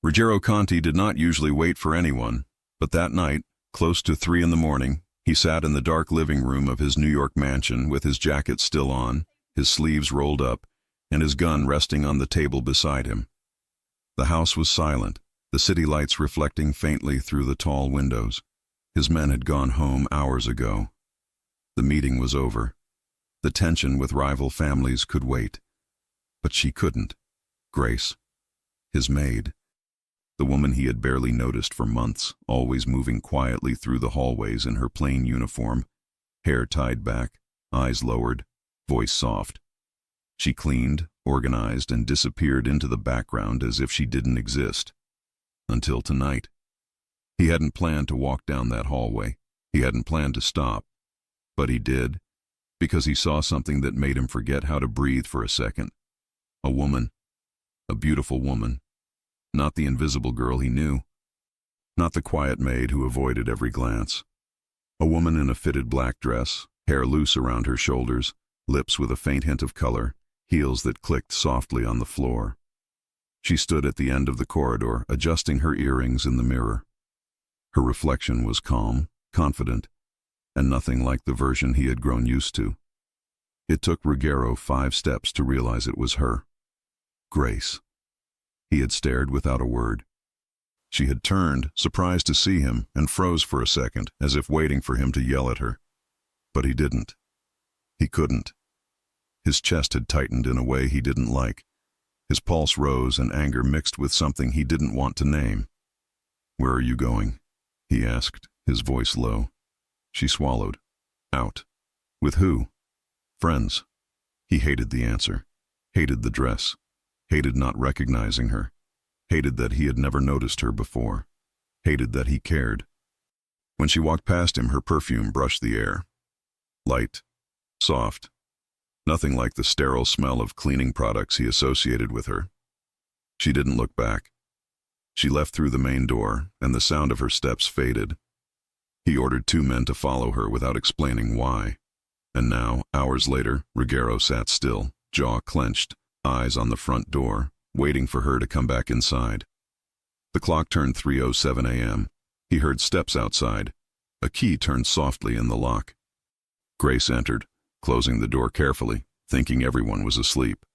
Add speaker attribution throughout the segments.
Speaker 1: Ruggiero Conti did not usually wait for anyone, but that night, close to 3 in the morning, he sat in the dark living room of his New York mansion with his jacket still on, his sleeves rolled up, and his gun resting on the table beside him. The house was silent, the city lights reflecting faintly through the tall windows. His men had gone home hours ago. The meeting was over. The tension with rival families could wait. But she couldn't. Grace, his maid, the woman he had barely noticed for months, always moving quietly through the hallways in her plain uniform, hair tied back, eyes lowered, voice soft. She cleaned, organized, and disappeared into the background as if she didn't exist. Until tonight. He hadn't planned to walk down that hallway. He hadn't planned to stop. But he did, because he saw something that made him forget how to breathe for a second. A woman. A beautiful woman. Not the invisible girl he knew. Not the quiet maid who avoided every glance. A woman in a fitted black dress, hair loose around her shoulders, lips with a faint hint of color, heels that clicked softly on the floor. She stood at the end of the corridor, adjusting her earrings in the mirror. Her reflection was calm, confident, and nothing like the version he had grown used to. It took Ruggiero 5 steps to realize it was her. Grace. He had stared without a word. She had turned, surprised to see him, and froze for a second, as if waiting for him to yell at her. But he didn't. He couldn't. His chest had tightened in a way he didn't like. His pulse rose and anger mixed with something he didn't want to name. "Where are you going?" he asked, his voice low. She swallowed. "Out." "With who?" "Friends." He hated the answer. Hated the dress. Hated not recognizing her. Hated that he had never noticed her before. Hated that he cared. When she walked past him, her perfume brushed the air. Light. Soft. Nothing like the sterile smell of cleaning products he associated with her. She didn't look back. She left through the main door, and the sound of her steps faded. He ordered 2 men to follow her without explaining why. And now, hours later, Ruggiero sat still, jaw clenched, eyes on the front door, waiting for her to come back inside. The clock turned 3:07 a.m. He heard steps outside. A key turned softly in the lock. Grace entered, closing the door carefully, thinking everyone was asleep.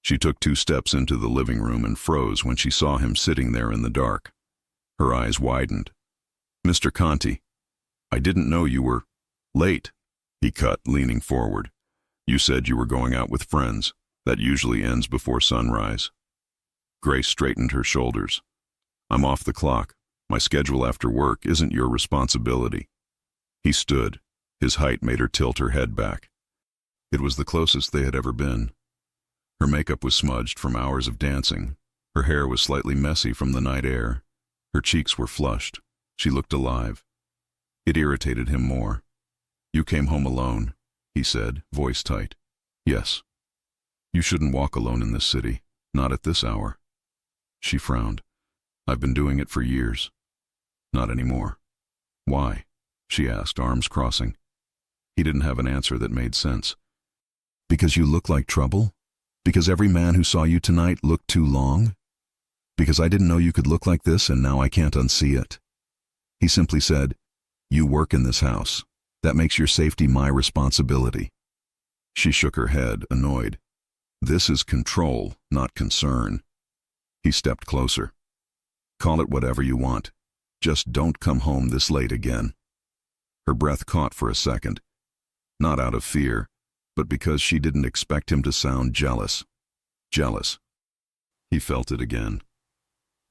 Speaker 1: She took 2 steps into the living room and froze when she saw him sitting there in the dark. Her eyes widened. "Mr. Conti, I didn't know you were late," he cut, leaning forward. "You said you were going out with friends. That usually ends before sunrise." Grace straightened her shoulders. "I'm off the clock. My schedule after work isn't your responsibility." He stood. His height made her tilt her head back. It was the closest they had ever been. Her makeup was smudged from hours of dancing. Her hair was slightly messy from the night air. Her cheeks were flushed. She looked alive. It irritated him more. "You came home alone," he said, voice tight. "Yes." "You shouldn't walk alone in this city, not at this hour." She frowned. "I've been doing it for years." "Not anymore." "Why?" she asked, arms crossing. He didn't have an answer that made sense. "Because you look like trouble? Because every man who saw you tonight looked too long? Because I didn't know you could look like this and now I can't unsee it." He simply said, "You work in this house. That makes your safety my responsibility." She shook her head, annoyed. "This is control, not concern." He stepped closer. "Call it whatever you want. Just don't come home this late again." Her breath caught for a second. Not out of fear, but because she didn't expect him to sound jealous. Jealous. He felt it again.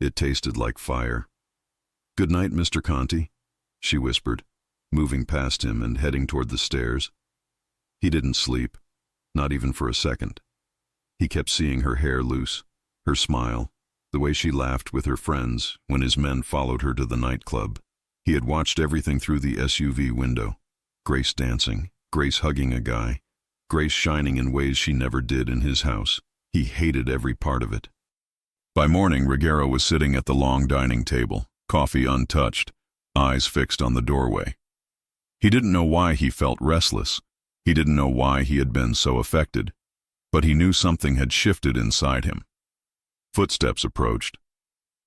Speaker 1: It tasted like fire. "Good night, Mr. Conti," she whispered, moving past him and heading toward the stairs. He didn't sleep, not even for a second. He kept seeing her hair loose, her smile, the way she laughed with her friends when his men followed her to the nightclub. He had watched everything through the SUV window. Grace dancing, Grace hugging a guy, Grace shining in ways she never did in his house. He hated every part of it. By morning, Ruggiero was sitting at the long dining table, coffee untouched, eyes fixed on the doorway. He didn't know why he felt restless. He didn't know why he had been so affected. But he knew something had shifted inside him. Footsteps approached.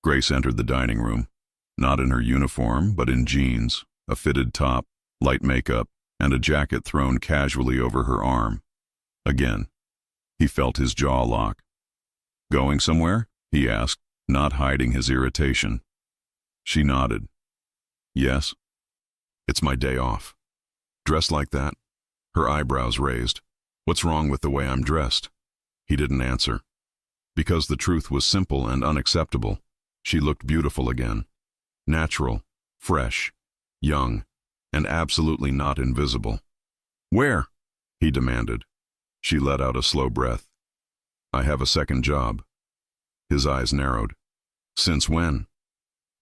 Speaker 1: Grace entered the dining room, not in her uniform, but in jeans, a fitted top, light makeup, and a jacket thrown casually over her arm. Again, he felt his jaw lock. "Going somewhere?" he asked, not hiding his irritation. She nodded. "Yes. It's my day off." "Dressed like that?" Her eyebrows raised. "What's wrong with the way I'm dressed?" He didn't answer. Because the truth was simple and unacceptable. She looked beautiful again. Natural, fresh, young, and absolutely not invisible. "Where?" he demanded. She let out a slow breath. "I have a second job." His eyes narrowed. "Since when?"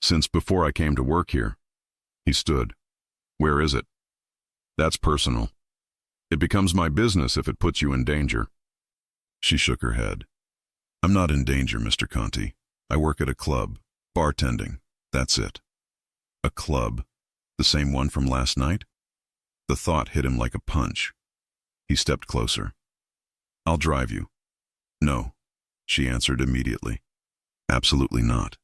Speaker 1: "Since before I came to work here." He stood. "Where is it?" "That's personal. It becomes my business if it puts you in danger." She shook her head. "I'm not in danger, Mr. Conti. I work at a club, bartending. That's it." "A club? The same one from last night?" The thought hit him like a punch. He stepped closer. "I'll drive you." "No," she answered immediately. "Absolutely not."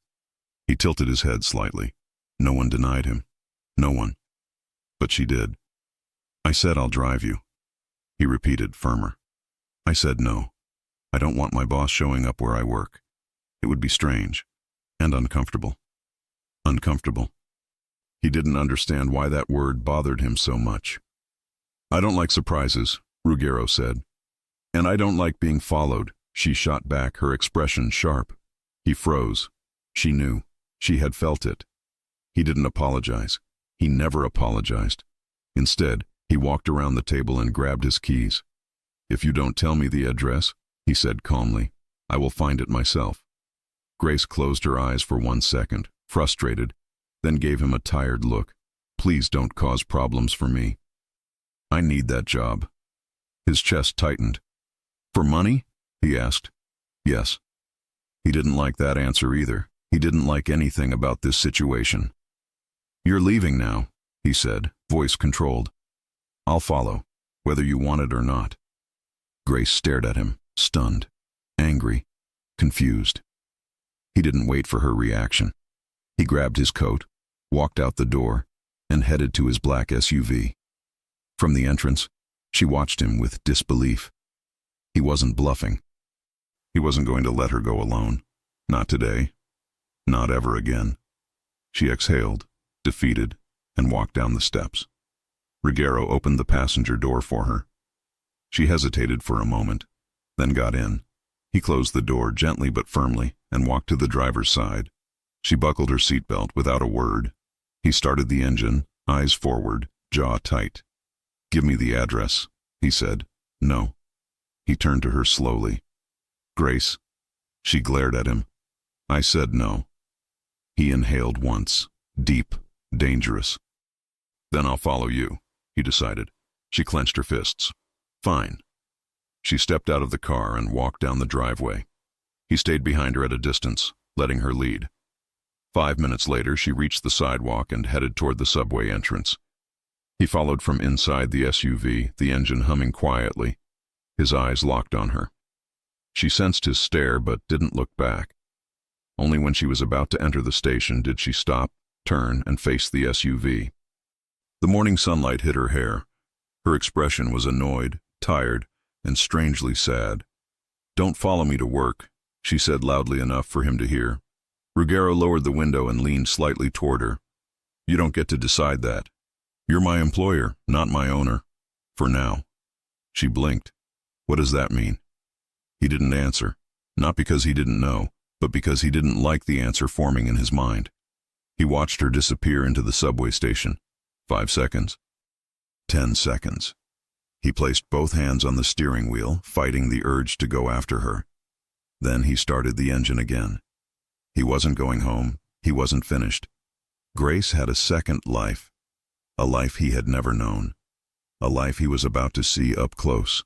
Speaker 1: He tilted his head slightly. No one denied him. No one. But she did. "I said I'll drive you." He repeated, firmer. "I said no. I don't want my boss showing up where I work. It would be strange. And uncomfortable." Uncomfortable. He didn't understand why that word bothered him so much. "I don't like surprises," Ruggiero said. "And I don't like being followed," she shot back, her expression sharp. He froze. She knew. She had felt it. He didn't apologize. He never apologized. Instead, he walked around the table and grabbed his keys. "If you don't tell me the address," he said calmly, "I will find it myself." Grace closed her eyes for 1 second, frustrated, then gave him a tired look. "Please don't cause problems for me. I need that job." His chest tightened. "For money?" he asked. "Yes." He didn't like that answer either. He didn't like anything about this situation. "You're leaving now," he said, voice controlled. "I'll follow, whether you want it or not." Grace stared at him, stunned, angry, confused. He didn't wait for her reaction. He grabbed his coat, walked out the door, and headed to his black SUV. From the entrance, she watched him with disbelief. He wasn't bluffing. He wasn't going to let her go alone. Not today. Not ever again. She exhaled, defeated, and walked down the steps. Ruggiero opened the passenger door for her. She hesitated for a moment, then got in. He closed the door gently but firmly and walked to the driver's side. She buckled her seatbelt without a word. He started the engine, eyes forward, jaw tight. "Give me the address," he said. "No." He turned to her slowly. "Grace." She glared at him. "I said no." He inhaled once, deep, dangerous. "Then I'll follow you," he decided. She clenched her fists. "Fine." She stepped out of the car and walked down the driveway. He stayed behind her at a distance, letting her lead. 5 minutes later, she reached the sidewalk and headed toward the subway entrance. He followed from inside the SUV, the engine humming quietly. His eyes locked on her. She sensed his stare but didn't look back. Only when she was about to enter the station did she stop, turn, and face the SUV. The morning sunlight hit her hair. Her expression was annoyed, tired, and strangely sad. "Don't follow me to work," she said loudly enough for him to hear. Ruggiero lowered the window and leaned slightly toward her. "You don't get to decide that. You're my employer, not my owner. For now." She blinked. "What does that mean?" He didn't answer, not because he didn't know, but because he didn't like the answer forming in his mind. He watched her disappear into the subway station. 5 seconds. 10 seconds. He placed both hands on the steering wheel, fighting the urge to go after her. Then he started the engine again. He wasn't going home. He wasn't finished. Grace had a second life. A life he had never known. A life he was about to see up close.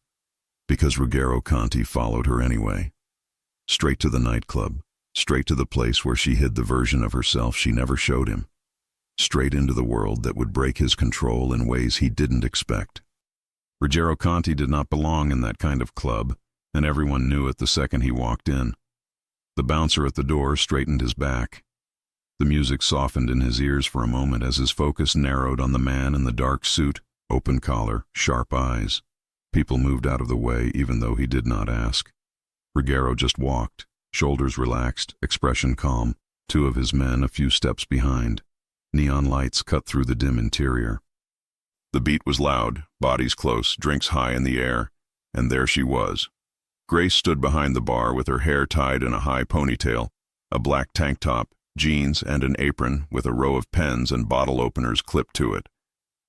Speaker 1: Because Ruggiero Conti followed her anyway. Straight to the nightclub. Straight to the place where she hid the version of herself she never showed him. Straight into the world that would break his control in ways he didn't expect. Ruggiero Conti did not belong in that kind of club, and everyone knew it the second he walked in. The bouncer at the door straightened his back. The music softened in his ears for a moment as his focus narrowed on the man in the dark suit, open collar, sharp eyes. People moved out of the way even though he did not ask. Ruggiero just walked, shoulders relaxed, expression calm, two of his men a few steps behind. Neon lights cut through the dim interior. The beat was loud, bodies close, drinks high in the air, and there she was. Grace stood behind the bar with her hair tied in a high ponytail, a black tank top, jeans, and an apron with a row of pens and bottle openers clipped to it.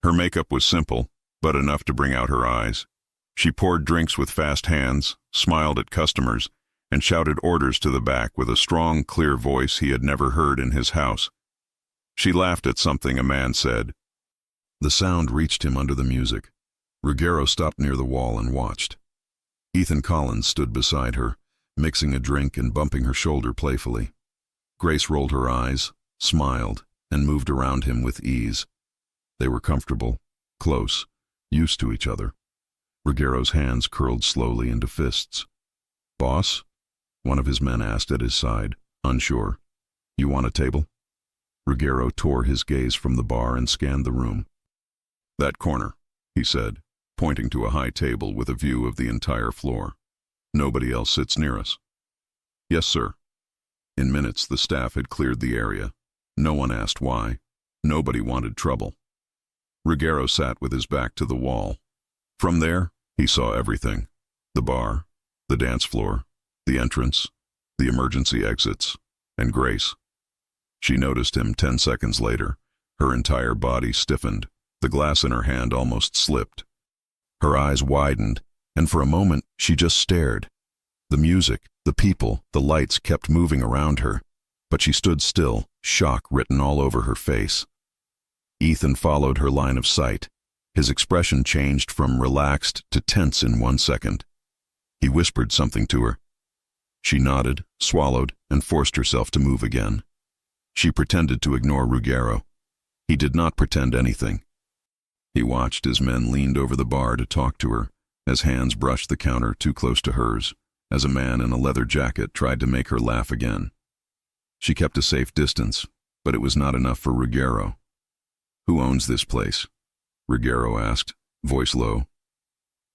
Speaker 1: Her makeup was simple, but enough to bring out her eyes. She poured drinks with fast hands, smiled at customers, and shouted orders to the back with a strong, clear voice he had never heard in his house. She laughed at something a man said. The sound reached him under the music. Ruggiero stopped near the wall and watched. Ethan Collins stood beside her, mixing a drink and bumping her shoulder playfully. Grace rolled her eyes, smiled, and moved around him with ease. They were comfortable, close, used to each other. Ruggiero's hands curled slowly into fists. "Boss?" one of his men asked at his side, unsure. "You want a table?" Ruggiero tore his gaze from the bar and scanned the room. "That corner," he said, pointing to a high table with a view of the entire floor. "Nobody else sits near us." "Yes, sir." In minutes, the staff had cleared the area. No one asked why. Nobody wanted trouble. Ruggiero sat with his back to the wall. From there, he saw everything. The bar, the dance floor, the entrance, the emergency exits, and Grace. She noticed him 10 seconds later. Her entire body stiffened. The glass in her hand almost slipped. Her eyes widened, and for a moment she just stared. The music, the people, the lights kept moving around her, but she stood still, shock written all over her face. Ethan followed her line of sight. His expression changed from relaxed to tense in 1 second. He whispered something to her. She nodded, swallowed, and forced herself to move again. She pretended to ignore Ruggiero. He did not pretend anything. He watched as men leaned over the bar to talk to her, as hands brushed the counter too close to hers, as a man in a leather jacket tried to make her laugh again. She kept a safe distance, but it was not enough for Ruggiero. "Who owns this place?" Ruggiero asked, voice low.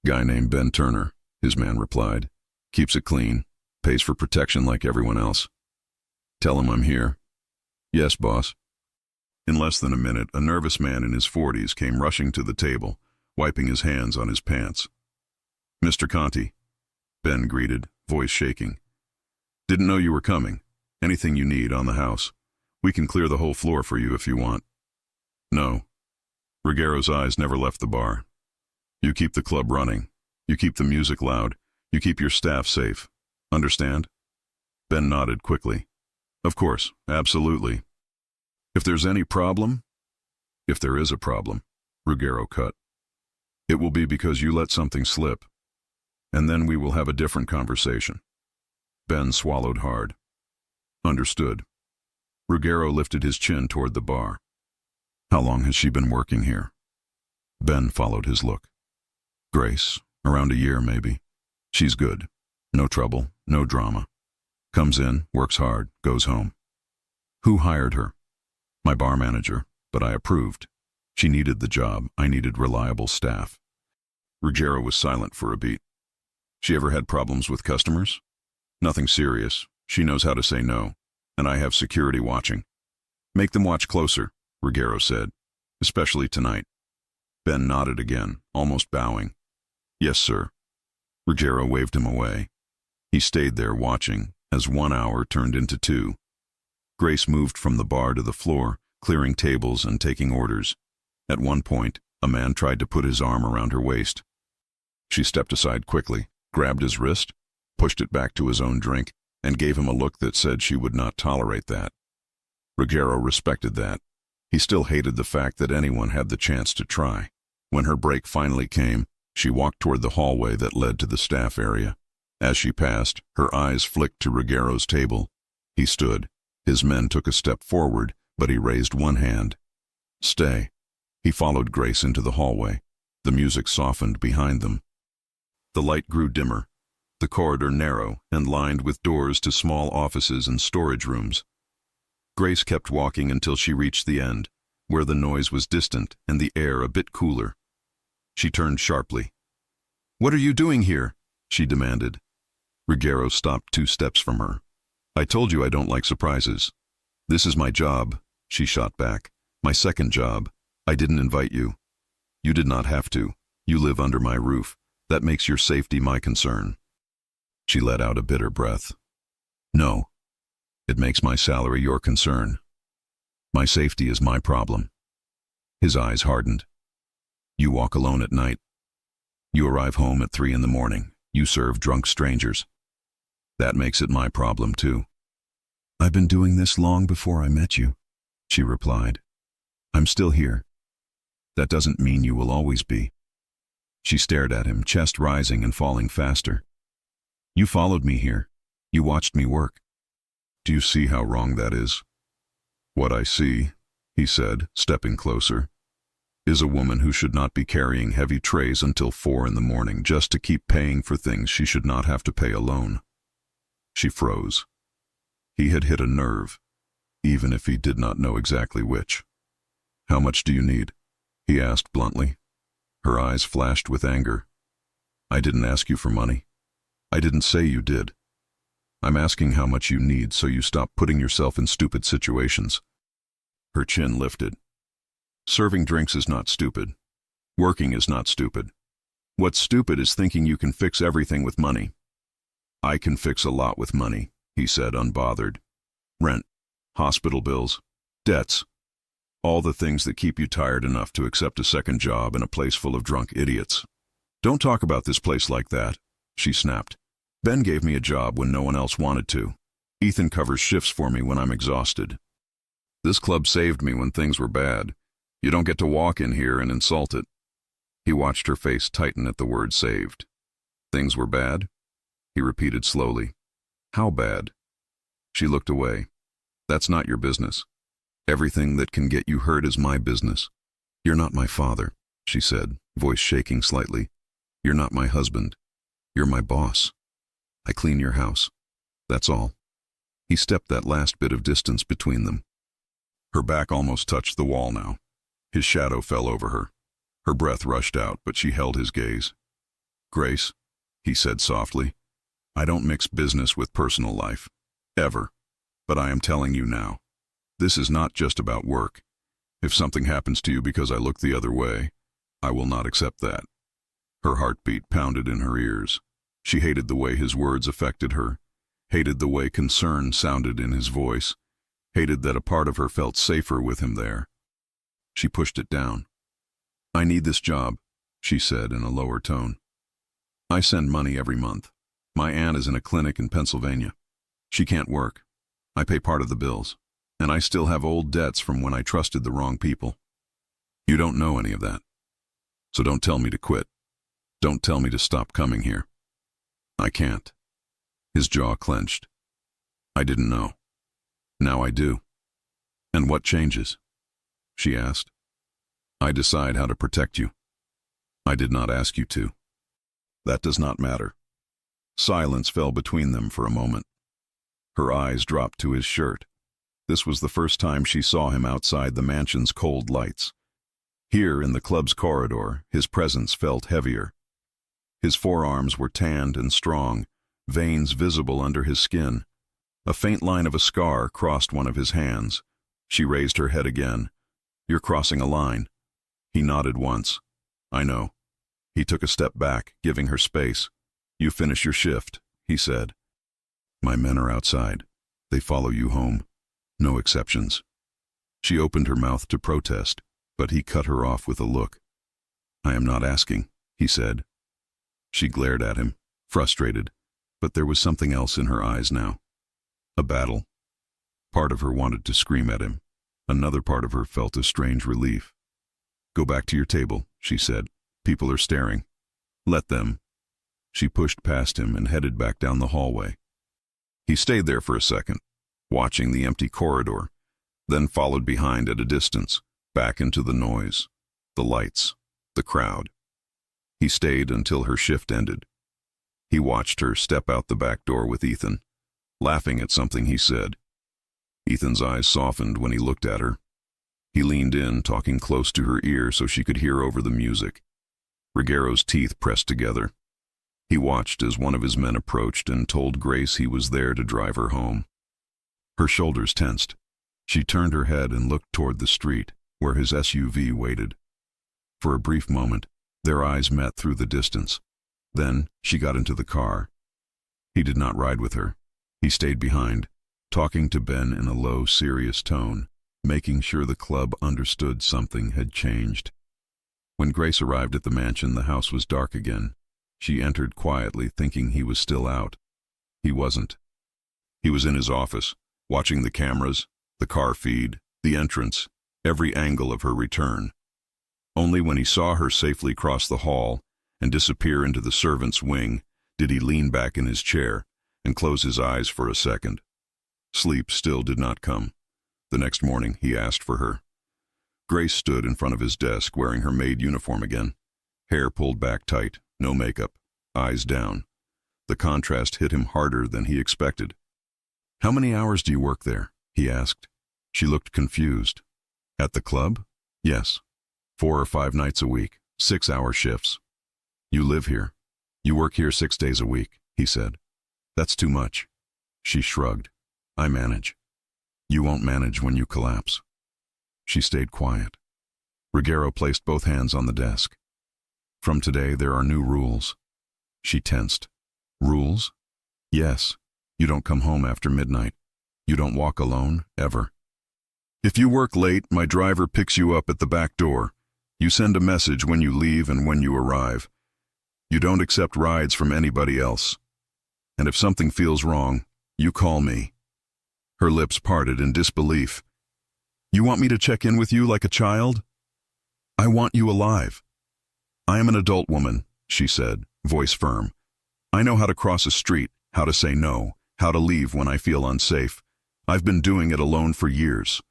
Speaker 1: "Guy named Ben Turner," his man replied. "Keeps it clean, pays for protection like everyone else." "Tell him I'm here." "Yes, boss." In less than a minute, a nervous man in his 40s came rushing to the table, wiping his hands on his pants. "Mr. Conti," Ben greeted, voice shaking. "Didn't know you were coming. Anything you need on the house. We can clear the whole floor for you if you want." "No." Ruggiero's eyes never left the bar. "You keep the club running. You keep the music loud. You keep your staff safe. Understand?" Ben nodded quickly. "Of course, absolutely." "If there's any problem?" "If there is a problem," Ruggiero cut, "it will be because you let something slip. And then we will have a different conversation." Ben swallowed hard. "Understood." Ruggiero lifted his chin toward the bar. "How long has she been working here?" Ben followed his look. "Grace, around a year maybe. She's good. No trouble, no drama. Comes in, works hard, goes home." "Who hired her?" "My bar manager, but I approved. She needed the job. I needed reliable staff." Ruggiero was silent for a beat. "She ever had problems with customers?" "Nothing serious. She knows how to say no. And I have security watching." "Make them watch closer," Ruggiero said. "Especially tonight." Ben nodded again, almost bowing. "Yes, sir." Ruggiero waved him away. He stayed there watching, as 1 hour turned into 2. Grace moved from the bar to the floor, clearing tables and taking orders. At one point, a man tried to put his arm around her waist. She stepped aside quickly, grabbed his wrist, pushed it back to his own drink, and gave him a look that said she would not tolerate that. Ruggiero respected that. He still hated the fact that anyone had the chance to try. When her break finally came, she walked toward the hallway that led to the staff area. As she passed, her eyes flicked to Ruggiero's table. He stood. His men took a step forward, but he raised one hand. "Stay." He followed Grace into the hallway. The music softened behind them. The light grew dimmer. the corridor narrow and lined with doors to small offices and storage rooms. Grace kept walking until she reached the end, where the noise was distant and the air a bit cooler. She turned sharply. "What are you doing here?" she demanded. Ruggiero stopped 2 steps from her. "I told you I don't like surprises. This is my job," she shot back. "My second job. I didn't invite you. You did not have to. You live under my roof. That makes your safety my concern." She let out a bitter breath. "No. It makes my salary your concern. My safety is my problem." His eyes hardened. "You walk alone at night. You arrive home at 3 in the morning. You serve drunk strangers. That makes it my problem too." "I've been doing this long before I met you," she replied. "I'm still here. That doesn't mean you will always be." She stared at him, chest rising and falling faster. "You followed me here. You watched me work. Do you see how wrong that is?" "What I see," he said, stepping closer, "is a woman who should not be carrying heavy trays until 4 in the morning just to keep paying for things she should not have to pay alone." She froze. He had hit a nerve, even if he did not know exactly which. "How much do you need?" he asked bluntly. Her eyes flashed with anger. "I didn't ask you for money. I didn't say you did. I'm asking how much you need so you stop putting yourself in stupid situations." Her chin lifted. "Serving drinks is not stupid. Working is not stupid. What's stupid is thinking you can fix everything with money." "I can fix a lot with money," he said, unbothered. "Rent, hospital bills, debts, all the things that keep you tired enough to accept a second job in a place full of drunk idiots." "Don't talk about this place like that," she snapped. "Ben gave me a job when no one else wanted to. Ethan covers shifts for me when I'm exhausted. This club saved me when things were bad. You don't get to walk in here and insult it." He watched her face tighten at the word saved. "Things were bad?" he repeated slowly. "How bad?" She looked away. "That's not your business. Everything that can get you hurt is my business. You're not my father," she said, voice shaking slightly. "You're not my husband. You're my boss. I clean your house. That's all." He stepped that last bit of distance between them. Her back almost touched the wall now. His shadow fell over her. Her breath rushed out, but she held his gaze. "Grace," he said softly, "I don't mix business with personal life. Ever. But I am telling you now. This is not just about work. If something happens to you because I look the other way, I will not accept that." Her heartbeat pounded in her ears. She hated the way his words affected her, hated the way concern sounded in his voice, hated that a part of her felt safer with him there. She pushed it down. "I need this job," she said in a lower tone. "I send money every month. My aunt is in a clinic in Pennsylvania. She can't work. I pay part of the bills. And I still have old debts from when I trusted the wrong people. You don't know any of that. So don't tell me to quit. Don't tell me to stop coming here. I can't." His jaw clenched. "I didn't know. Now I do." "And what changes?" she asked. "I decide how to protect you. I did not ask you to." "That does not matter." Silence fell between them for a moment. Her eyes dropped to his shirt. This was the first time she saw him outside the mansion's cold lights. Here in the club's corridor, his presence felt heavier. His forearms were tanned and strong, veins visible under his skin. A faint line of a scar crossed one of his hands. She raised her head again. "You're crossing a line." He nodded once. "I know." He took a step back, giving her space. "You finish your shift," he said. "My men are outside. They follow you home. No exceptions." She opened her mouth to protest, but he cut her off with a look. "I am not asking," he said. She glared at him, frustrated, but there was something else in her eyes now. A battle. Part of her wanted to scream at him. Another part of her felt a strange relief. "Go back to your table," she said. "People are staring. Let them." She pushed past him and headed back down the hallway. He stayed there for a second, watching the empty corridor, then followed behind at a distance, back into the noise, the lights, the crowd. He stayed until her shift ended. He watched her step out the back door with Ethan, laughing at something he said. Ethan's eyes softened when he looked at her. He leaned in, talking close to her ear so she could hear over the music. Ruggiero's teeth pressed together. He watched as one of his men approached and told Grace he was there to drive her home. Her shoulders tensed. She turned her head and looked toward the street, where his SUV waited. For a brief moment, their eyes met through the distance. Then she got into the car. He did not ride with her. He stayed behind, talking to Ben in a low, serious tone, making sure the club understood something had changed. When Grace arrived at the mansion, the house was dark again. She entered quietly, thinking he was still out. He wasn't. He was in his office, watching the cameras, the car feed, the entrance, every angle of her return. Only when he saw her safely cross the hall and disappear into the servants' wing did he lean back in his chair and close his eyes for a second. Sleep still did not come. The next morning, he asked for her. Grace stood in front of his desk wearing her maid uniform again. Hair pulled back tight, no makeup, eyes down. The contrast hit him harder than he expected. "How many hours do you work there?" he asked. She looked confused. "At the club?" "Yes. 4 or 5 nights a week, 6-hour shifts." "You live here. You work here 6 days a week," he said. "That's too much." She shrugged. "I manage." "You won't manage when you collapse." She stayed quiet. Ruggiero placed both hands on the desk. "From today, there are new rules." She tensed. "Rules?" "Yes. You don't come home after midnight. You don't walk alone, ever. If you work late, my driver picks you up at the back door. You send a message when you leave and when you arrive. You don't accept rides from anybody else. And if something feels wrong, you call me." Her lips parted in disbelief. "You want me to check in with you like a child?" "I want you alive." "I am an adult woman," she said, voice firm. "I know how to cross a street, how to say no, how to leave when I feel unsafe. I've been doing it alone for years."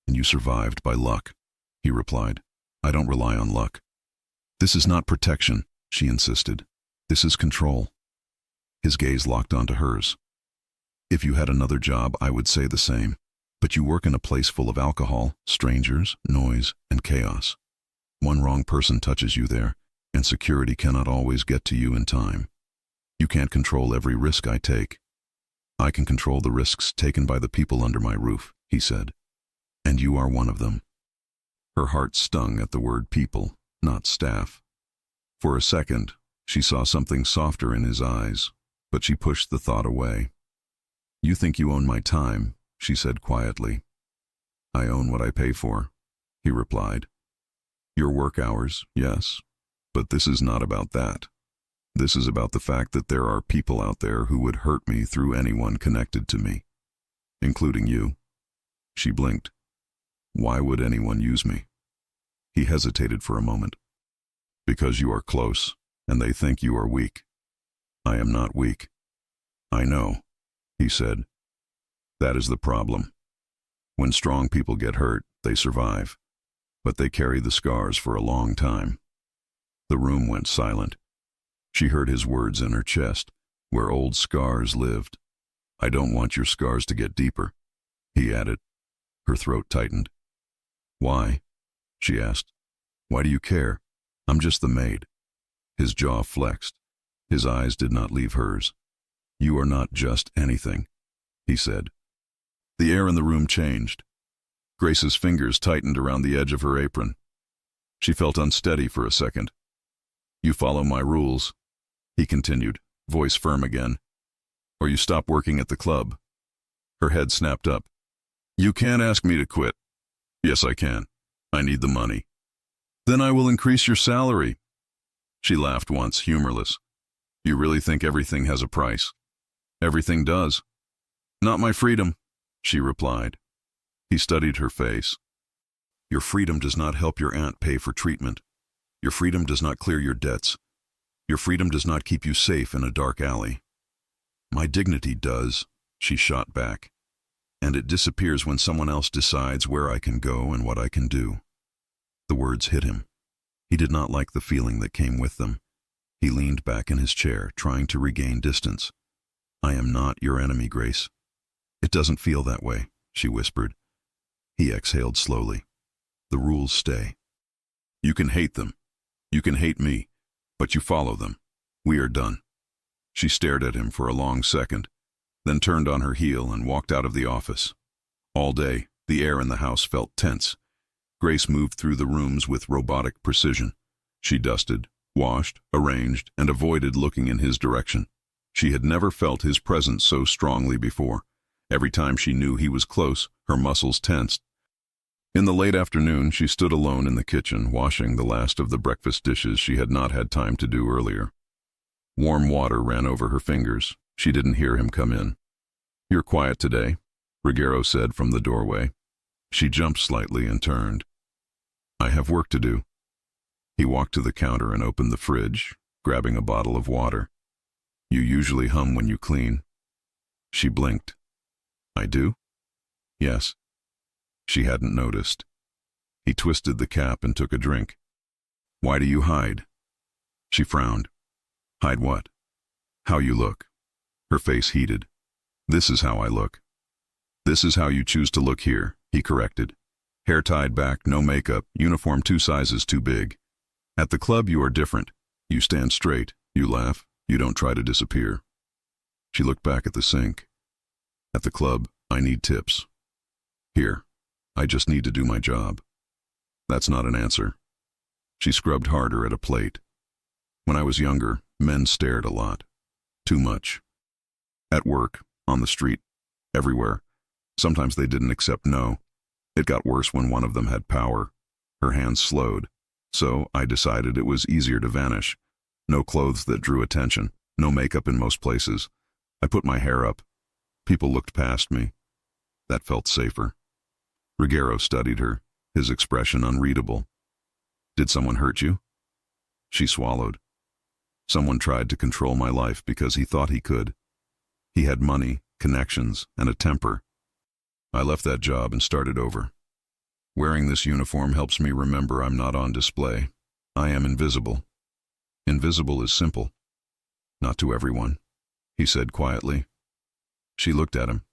Speaker 1: "And you survived by luck," he replied. "I don't rely on luck." "This is not protection," she insisted. "This is control." His gaze locked onto hers. "If you had another job, I would say the same. But you work in a place full of alcohol, strangers, noise, and chaos. One wrong person touches you there, and security cannot always get to you in time. You can't control every risk I take. I can control the risks taken by the people under my roof," he said. "And you are one of them." Her heart stung at the word people, not staff. For a second, she saw something softer in his eyes, but she pushed the thought away. "You think you own my time," she said quietly. "I own what I pay for," he replied. "Your work hours, yes, but this is not about that. This is about the fact that there are people out there who would hurt me through anyone connected to me, including you." She blinked. "Why would anyone use me?" He hesitated for a moment. "Because you are close, and they think you are weak." "I am not weak." "I know," he said. "That is the problem. When strong people get hurt, they survive, but they carry the scars for a long time." The room went silent. She heard his words in her chest, where old scars lived. "I don't want your scars to get deeper," he added. Her throat tightened. "Why?" she asked. "Why do you care? I'm just the maid." His jaw flexed. His eyes did not leave hers. "You are not just anything," he said. The air in the room changed. Grace's fingers tightened around the edge of her apron. She felt unsteady for a second. "You follow my rules," he continued, voice firm again, "or you stop working at the club." Her head snapped up. "You can't ask me to quit." "Yes, I can. I need the money." "Then I will increase your salary." She laughed once, humorless. "You really think everything has a price?" "Everything does." "Not my freedom," she replied. He studied her face. "Your freedom does not help your aunt pay for treatment. Your freedom does not clear your debts. Your freedom does not keep you safe in a dark alley." "My dignity does," she shot back. "And it disappears when someone else decides where I can go and what I can do." The words hit him. He did not like the feeling that came with them. He leaned back in his chair, trying to regain distance. "I am not your enemy, Grace." "It doesn't feel that way," she whispered. He exhaled slowly. "The rules stay. You can hate them. You can hate me, but you follow them. We are done." She stared at him for a long second, then turned on her heel and walked out of the office. All day, the air in the house felt tense. Grace moved through the rooms with robotic precision. She dusted, washed, arranged, and avoided looking in his direction. She had never felt his presence so strongly before. Every time she knew he was close, her muscles tensed. In the late afternoon, she stood alone in the kitchen, washing the last of the breakfast dishes she had not had time to do earlier. Warm water ran over her fingers. She didn't hear him come in. "You're quiet today," Ruggiero said from the doorway. She jumped slightly and turned. "I have work to do." He walked to the counter and opened the fridge, grabbing a bottle of water. "You usually hum when you clean." She blinked. "I do?" "Yes." She hadn't noticed. He twisted the cap and took a drink. "Why do you hide?" She frowned. "Hide what?" "How you look." Her face heated. "This is how I look." "This is how you choose to look here," he corrected. "Hair tied back, no makeup, uniform 2 sizes too big. At the club you are different. You stand straight, you laugh, you don't try to disappear." She looked back at the sink. "At the club, I need tips. Here, I just need to do my job." "That's not an answer." She scrubbed harder at a plate. "When I was younger, men stared a lot. Too much. At work, on the street, everywhere. Sometimes they didn't accept no. It got worse when one of them had power." Her hands slowed. "So I decided it was easier to vanish. No clothes that drew attention, no makeup in most places. I put my hair up. People looked past me. That felt safer." Ruggiero studied her, his expression unreadable. "Did someone hurt you?" She swallowed. "Someone tried to control my life because he thought he could. He had money, connections, and a temper. I left that job and started over. Wearing this uniform helps me remember I'm not on display. I am invisible. Invisible is simple. Not to everyone," he said quietly. She looked at him.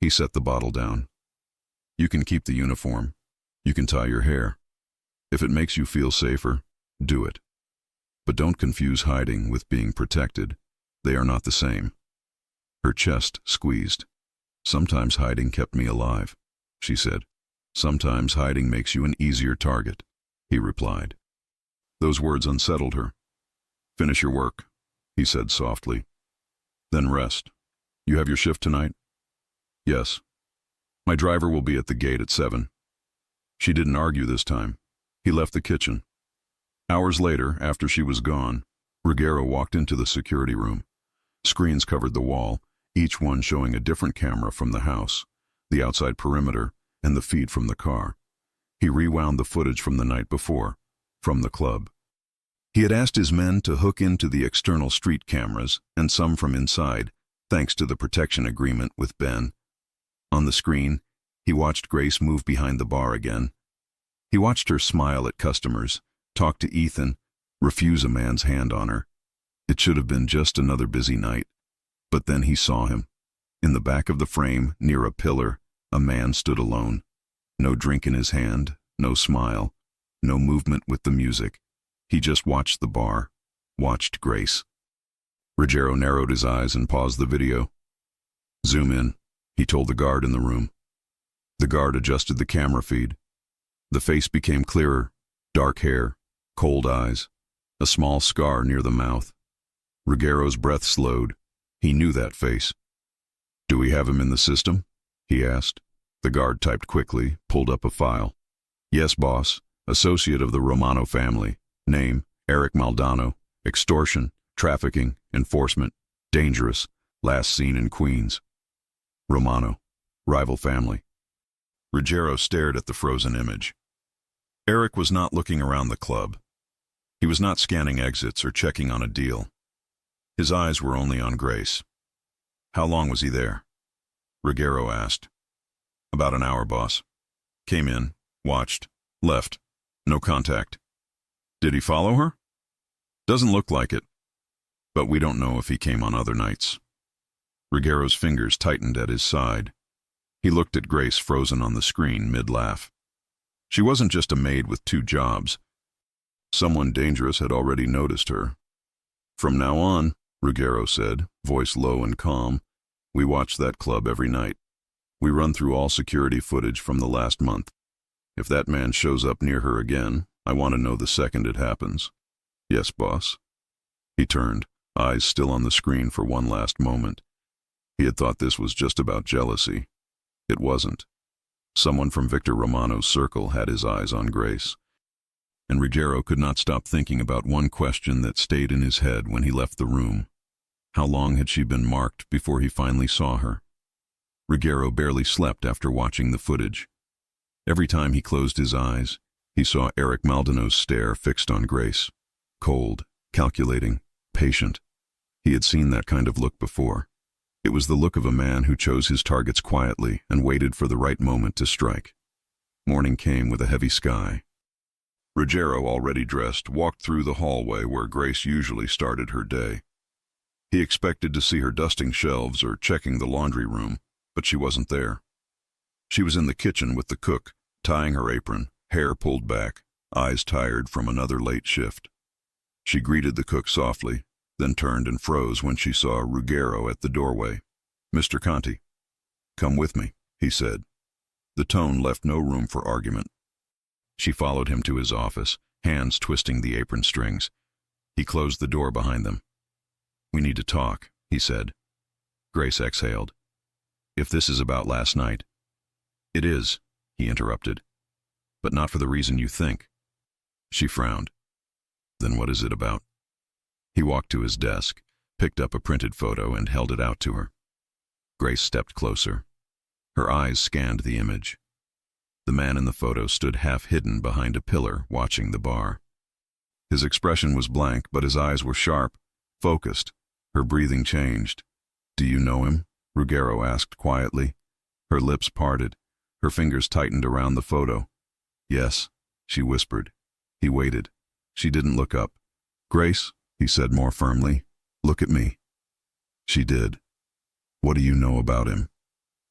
Speaker 1: He set the bottle down. "You can keep the uniform. You can tie your hair. If it makes you feel safer, do it. But don't confuse hiding with being protected. They are not the same." Her chest squeezed. "Sometimes hiding kept me alive," she said. "Sometimes hiding makes you an easier target," he replied. Those words unsettled her. "Finish your work," he said softly. "Then rest. You have your shift tonight?" "Yes. My driver will be at the gate at 7. She didn't argue this time. He left the kitchen. Hours later, after she was gone, Ruggiero walked into the security room. Screens covered the wall, each one showing a different camera from the house, the outside perimeter, and the feed from the car. He rewound the footage from the night before, from the club. He had asked his men to hook into the external street cameras and some from inside, thanks to the protection agreement with Ben. On the screen, he watched Grace move behind the bar again. He watched her smile at customers, talk to Ethan, refuse a man's hand on her. It should have been just another busy night. But then he saw him. In the back of the frame, near a pillar, a man stood alone. No drink in his hand, no smile, no movement with the music. He just watched the bar, watched Grace. Ruggiero narrowed his eyes and paused the video. "Zoom in," he told the guard in the room. The guard adjusted the camera feed. The face became clearer, dark hair, cold eyes, a small scar near the mouth. Ruggiero's breath slowed. He knew that face. "Do we have him in the system?" he asked. The guard typed quickly, pulled up a file. "Yes, boss. Associate of the Romano family. Name, Eric Maldonado. Extortion, trafficking, enforcement. Dangerous. Last seen in Queens." Romano. Rival family. Ruggiero stared at the frozen image. Eric was not looking around the club. He was not scanning exits or checking on a deal. His eyes were only on Grace. "How long was he there?" Ruggiero asked. "About an hour, boss. Came in, watched, left. No contact." "Did he follow her?" Doesn't look like it, but we don't know if he came on other nights. Ruggiero's fingers tightened at his side. He looked at Grace frozen on the screen mid-laugh. She wasn't just a maid with 2 jobs. Someone dangerous had already noticed her. From now on, Ruggiero said, voice low and calm, we watch that club every night. We run through all security footage from the last month. If that man shows up near her again, I want to know the second it happens. Yes, boss. He turned, eyes still on the screen for one last moment. He had thought this was just about jealousy. It wasn't. Someone from Victor Romano's circle had his eyes on Grace. And Ruggiero could not stop thinking about one question that stayed in his head when he left the room. How long had she been marked before he finally saw her? Ruggiero barely slept after watching the footage. Every time he closed his eyes, he saw Eric Maldondo's stare fixed on Grace. Cold, calculating, patient. He had seen that kind of look before. It was the look of a man who chose his targets quietly and waited for the right moment to strike. Morning came with a heavy sky. Ruggiero, already dressed, walked through the hallway where Grace usually started her day. He expected to see her dusting shelves or checking the laundry room, but she wasn't there. She was in the kitchen with the cook, tying her apron, hair pulled back, eyes tired from another late shift. She greeted the cook softly, then turned and froze when she saw Ruggiero at the doorway. Mr. Conti. Come with me, he said. The tone left no room for argument. She followed him to his office, hands twisting the apron strings. He closed the door behind them. We need to talk, he said. Grace exhaled. If this is about last night. It is, he interrupted. But not for the reason you think. She frowned. Then what is it about? He walked to his desk, picked up a printed photo and held it out to her. Grace stepped closer. Her eyes scanned the image. The man in the photo stood half hidden behind a pillar, watching the bar. His expression was blank, but his eyes were sharp, focused. Her breathing changed. Do you know him? Ruggiero asked quietly. Her lips parted. Her fingers tightened around the photo. Yes, she whispered. He waited. She didn't look up. Grace, he said more firmly, look at me. She did. What do you know about him?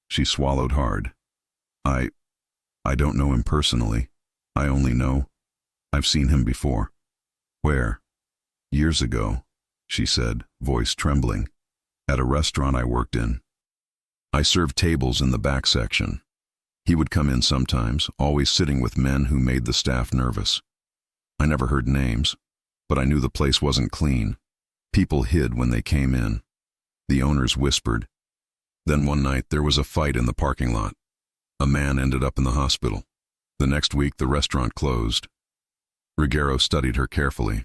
Speaker 1: She swallowed hard. I don't know him personally. I only know I've seen him before. Where? Years ago, she said, voice trembling. At a restaurant I worked in. I served tables in the back section. He would come in sometimes, always sitting with men who made the staff nervous. I never heard names, but I knew the place wasn't clean. People hid when they came in. The owners whispered. Then one night there was a fight in the parking lot. A man ended up in the hospital. The next week the restaurant closed. Ruggiero studied her carefully.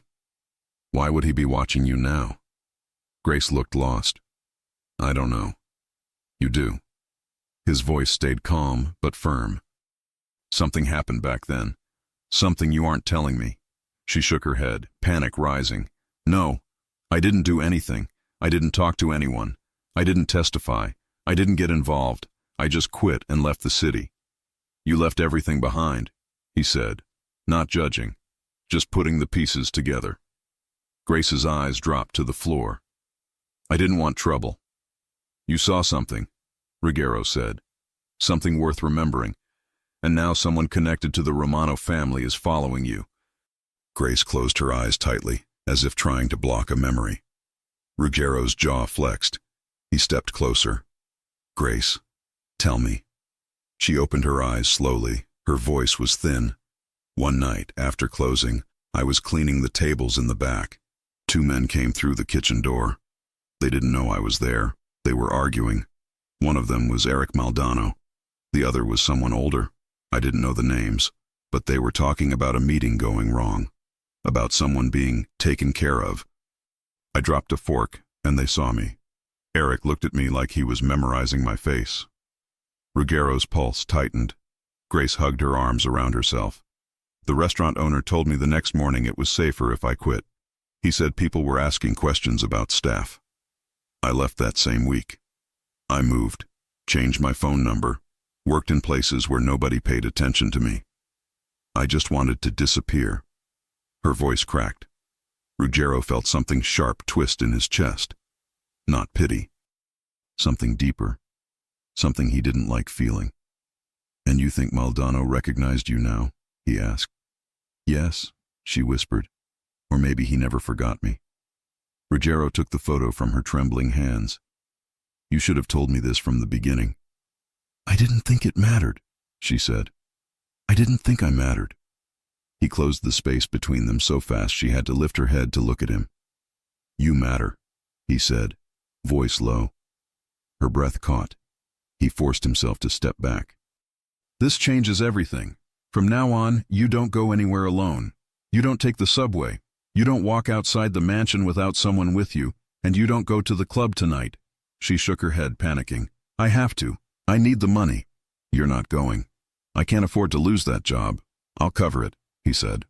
Speaker 1: Why would he be watching you now? Grace looked lost. I don't know. You do. His voice stayed calm but firm. Something happened back then. Something you aren't telling me. She shook her head, panic rising. No, I didn't do anything. I didn't talk to anyone. I didn't testify. I didn't get involved. I just quit and left the city. You left everything behind, he said, not judging, just putting the pieces together. Grace's eyes dropped to the floor. I didn't want trouble. You saw something, Ruggiero said. Something worth remembering. And now someone connected to the Romano family is following you. Grace closed her eyes tightly, as if trying to block a memory. Ruggiero's jaw flexed. He stepped closer. Grace, tell me. She opened her eyes slowly. Her voice was thin. One night, after closing, I was cleaning the tables in the back. 2 men came through the kitchen door. They didn't know I was there. They were arguing. One of them was Eric Maldonado. The other was someone older. I didn't know the names, but they were talking about a meeting going wrong, about someone being taken care of. I dropped a fork, and they saw me. Eric looked at me like he was memorizing my face. Ruggiero's pulse tightened. Grace hugged her arms around herself. The restaurant owner told me the next morning it was safer if I quit. He said people were asking questions about staff. I left that same week. I moved, changed my phone number, worked in places where nobody paid attention to me. I just wanted to disappear. Her voice cracked. Ruggiero felt something sharp twist in his chest. Not pity. Something deeper. Something he didn't like feeling. "And you think Maldonado recognized you now?" he asked. "Yes," she whispered. "Or maybe he never forgot me." Ruggiero took the photo from her trembling hands. "You should have told me this from the beginning." "I didn't think it mattered," she said. "I didn't think I mattered." He closed the space between them so fast she had to lift her head to look at him. "You matter," he said, voice low. Her breath caught. He forced himself to step back. "This changes everything. From now on, you don't go anywhere alone. You don't take the subway. You don't walk outside the mansion without someone with you, and you don't go to the club tonight." She shook her head, panicking. "I have to. I need the money." "You're not going. I can't afford to lose that job. I'll cover it," he said.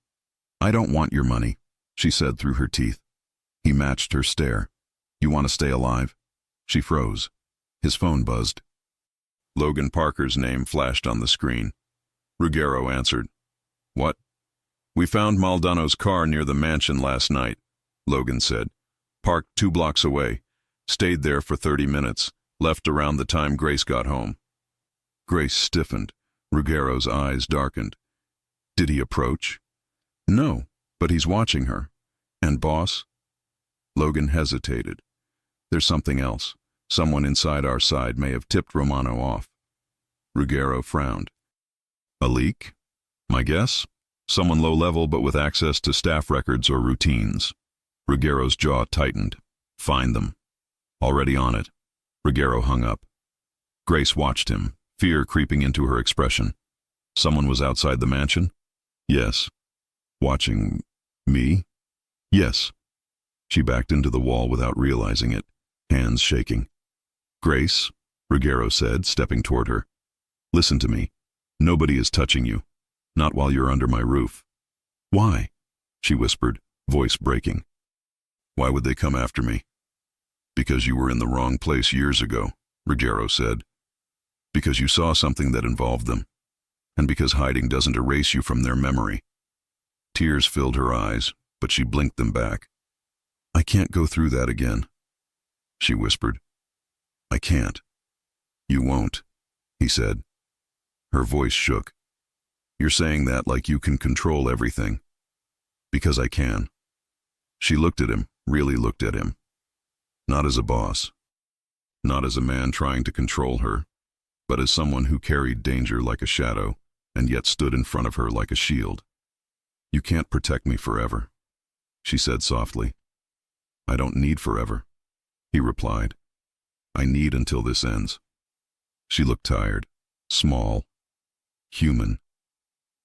Speaker 1: "I don't want your money," she said through her teeth. He matched her stare. "You want to stay alive?" She froze. His phone buzzed. Logan Parker's name flashed on the screen. Ruggiero answered. "What?" "We found Maldonado's car near the mansion last night," Logan said. "Parked 2 blocks away. Stayed there for 30 minutes. Left around the time Grace got home." Grace stiffened. Ruggiero's eyes darkened. "Did he approach?" "No, but he's watching her." "And boss?" Logan hesitated. "There's something else. Someone inside our side may have tipped Romano off." Ruggiero frowned. "A leak?" "My guess? Someone low-level but with access to staff records or routines." Ruggiero's jaw tightened. "Find them." "Already on it." Ruggiero hung up. Grace watched him, fear creeping into her expression. "Someone was outside the mansion?" "Yes." "Watching me?" "Yes." She backed into the wall without realizing it, hands shaking. "Grace," Ruggiero said, stepping toward her. "Listen to me. Nobody is touching you. Not while you're under my roof." "Why?" she whispered, voice breaking. "Why would they come after me?" "Because you were in the wrong place years ago," Ruggiero said. "Because you saw something that involved them. And because hiding doesn't erase you from their memory." Tears filled her eyes, but she blinked them back. "I can't go through that again," she whispered. "I can't." "You won't," he said. Her voice shook. "You're saying that like you can control everything." "Because I can." She looked at him, really looked at him. Not as a boss. Not as a man trying to control her, but as someone who carried danger like a shadow and yet stood in front of her like a shield. "You can't protect me forever," she said softly. "I don't need forever," he replied. "I need until this ends." She looked tired, small, human,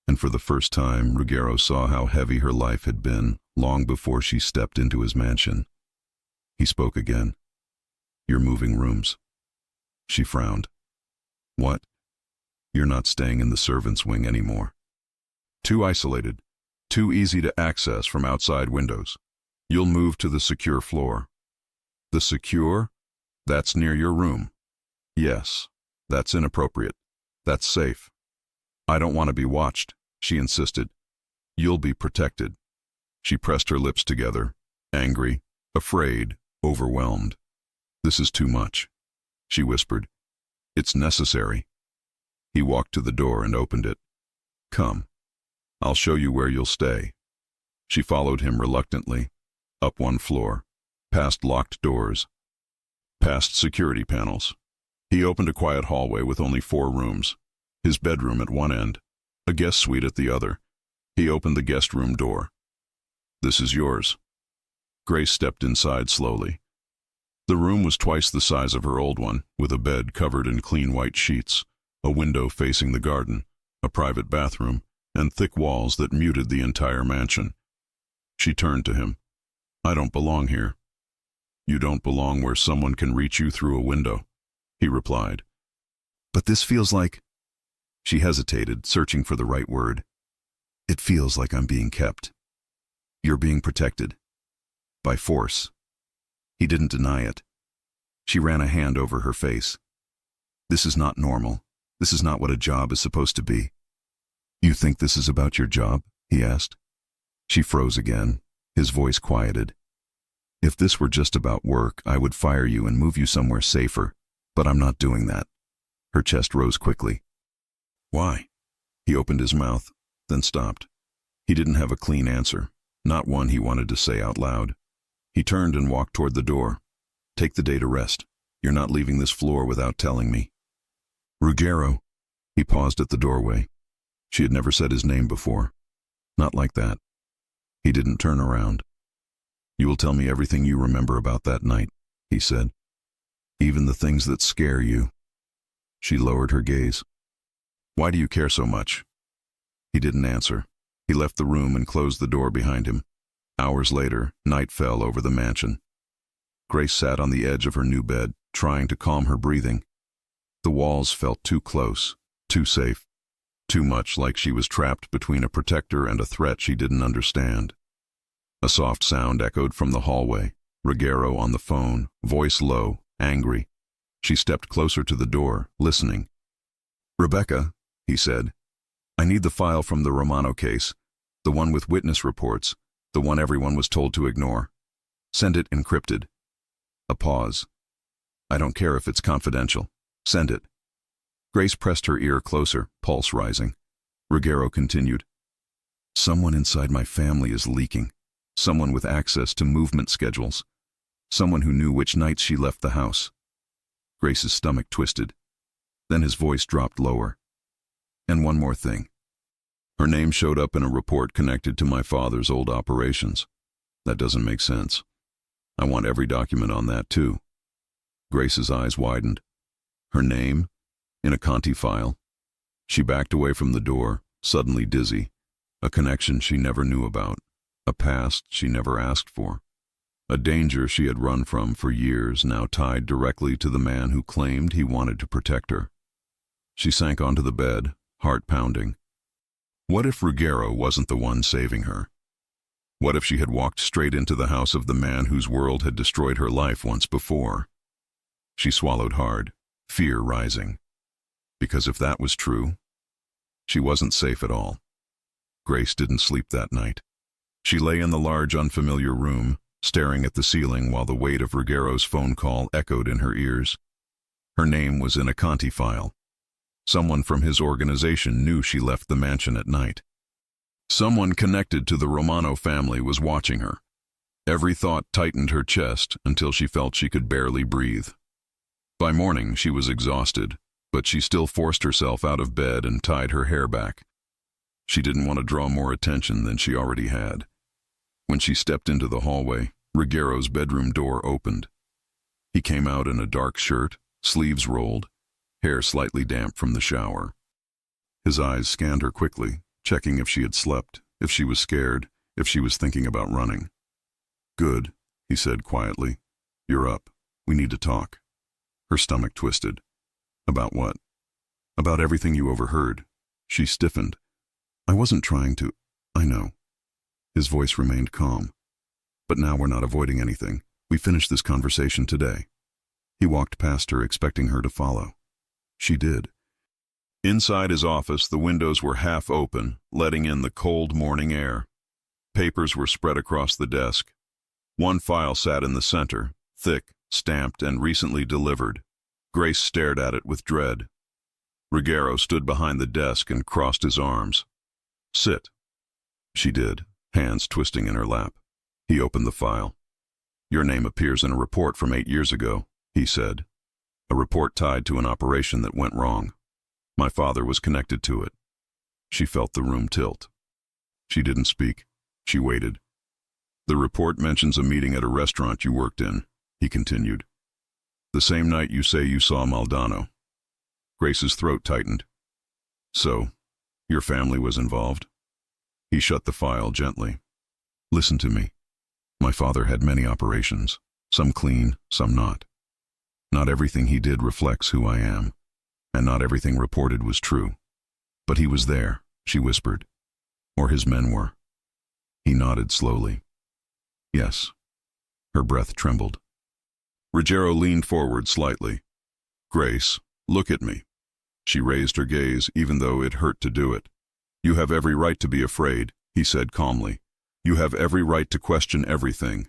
Speaker 1: and for the first time Ruggiero saw how heavy her life had been long before she stepped into his mansion. He spoke again. "You're moving rooms." She frowned. "What?" "You're not staying in the servants' wing anymore. Too isolated, too easy to access from outside windows. You'll move to the secure floor." "The secure? That's near your room." "Yes, that's inappropriate. That's safe." "I don't want to be watched," she insisted. "You'll be protected." She pressed her lips together, angry, afraid, overwhelmed. "This is too much," she whispered. "It's necessary." He walked to the door and opened it. "Come. I'll show you where you'll stay." She followed him reluctantly, up 1 floor, past locked doors, past security panels. He opened a quiet hallway with only 4 rooms, his bedroom at one end, a guest suite at the other. He opened the guest room door. "This is yours." Grace stepped inside slowly. The room was twice the size of her old one, with a bed covered in clean white sheets, a window facing the garden, a private bathroom, and thick walls that muted the entire mansion. She turned to him. "I don't belong here." "You don't belong where someone can reach you through a window," he replied. "But this feels like—" She hesitated, searching for the right word. "It feels like I'm being kept. You're being protected. By force." He didn't deny it. She ran a hand over her face. "This is not normal. This is not what a job is supposed to be." "You think this is about your job?" he asked. She froze again, His voice quieted. If this were just about work, I would fire you and move you somewhere safer, but I'm not doing that. Her chest rose quickly. Why? He opened his mouth, then stopped. He didn't have a clean answer, not one he wanted to say out loud. He turned and walked toward the door. Take the day to rest. You're not leaving this floor without telling me. Ruggero. He paused at the doorway. She had never said his name before. Not like that. He didn't turn around. You will tell me everything you remember about that night, he said. Even the things that scare you. She lowered her gaze. Why do you care so much? He didn't answer. He left the room and closed the door behind him. Hours later, night fell over the mansion. Grace sat on the edge of her new bed, trying to calm her breathing. The walls felt too close, too safe, too much like she was trapped between a protector and a threat she didn't understand. A soft sound echoed from the hallway. Ruggero on the phone, voice low, angry. She stepped closer to the door, listening. Rebecca, he said, I need the file from the Romano case, the one with witness reports, the one everyone was told to ignore. Send it encrypted. A pause. I don't care if it's confidential. Send it. Grace pressed her ear closer, pulse rising. Ruggero continued. Someone inside my family is leaking. Someone with access to movement schedules. Someone who knew which nights she left the house. Grace's stomach twisted. Then his voice dropped lower. And one more thing. Her name showed up in a report connected to my father's old operations. That doesn't make sense. I want every document on that too. Grace's eyes widened. Her name? In a Conti file? She backed away from the door, suddenly dizzy. A connection she never knew about. A past she never asked for. A danger she had run from for years, now tied directly to the man who claimed he wanted to protect her. She sank onto the bed, heart pounding. What if Ruggero wasn't the one saving her? What if she had walked straight into the house of the man whose world had destroyed her life once before? She swallowed hard, fear rising. Because if that was true, she wasn't safe at all. Grace didn't sleep that night. She lay in the large, unfamiliar room, staring at the ceiling while the weight of Ruggero's phone call echoed in her ears. Her name was in a Conti file. Someone from his organization knew she left the mansion at night. Someone connected to the Romano family was watching her. Every thought tightened her chest until she felt she could barely breathe. By morning, she was exhausted, but she still forced herself out of bed and tied her hair back. She didn't want to draw more attention than she already had. When she stepped into the hallway, Ruggero's bedroom door opened. He came out in a dark shirt, sleeves rolled, hair slightly damp from the shower. His eyes scanned her quickly, checking if she had slept, if she was scared, if she was thinking about running. Good, he said quietly. You're up. We need to talk. Her stomach twisted. About what? About everything you overheard. She stiffened. I wasn't trying to. I know. His voice remained calm. But now we're not avoiding anything. We finished this conversation today. He walked past her, expecting her to follow. She did. Inside his office, the windows were half open, letting in the cold morning air. Papers were spread across the desk. One file sat in the center, thick, stamped, and recently delivered. Grace stared at it with dread. Ruggero stood behind the desk and crossed his arms. Sit. She did, hands twisting in her lap. He opened the file. Your name appears in a report from 8 years ago, he said. A report tied to an operation that went wrong. My father was connected to it. She felt the room tilt. She didn't speak. She waited. The report mentions a meeting at a restaurant you worked in, he continued. The same night you say you saw Maldano. Grace's throat tightened. So, your family was involved? He shut the file gently. Listen to me. My father had many operations, some clean, some not. Not everything he did reflects who I am, and not everything reported was true. But he was there, she whispered. Or his men were. He nodded slowly. Yes. Her breath trembled. Ruggero leaned forward slightly. Grace, look at me. She raised her gaze, even though it hurt to do it. You have every right to be afraid, he said calmly. You have every right to question everything.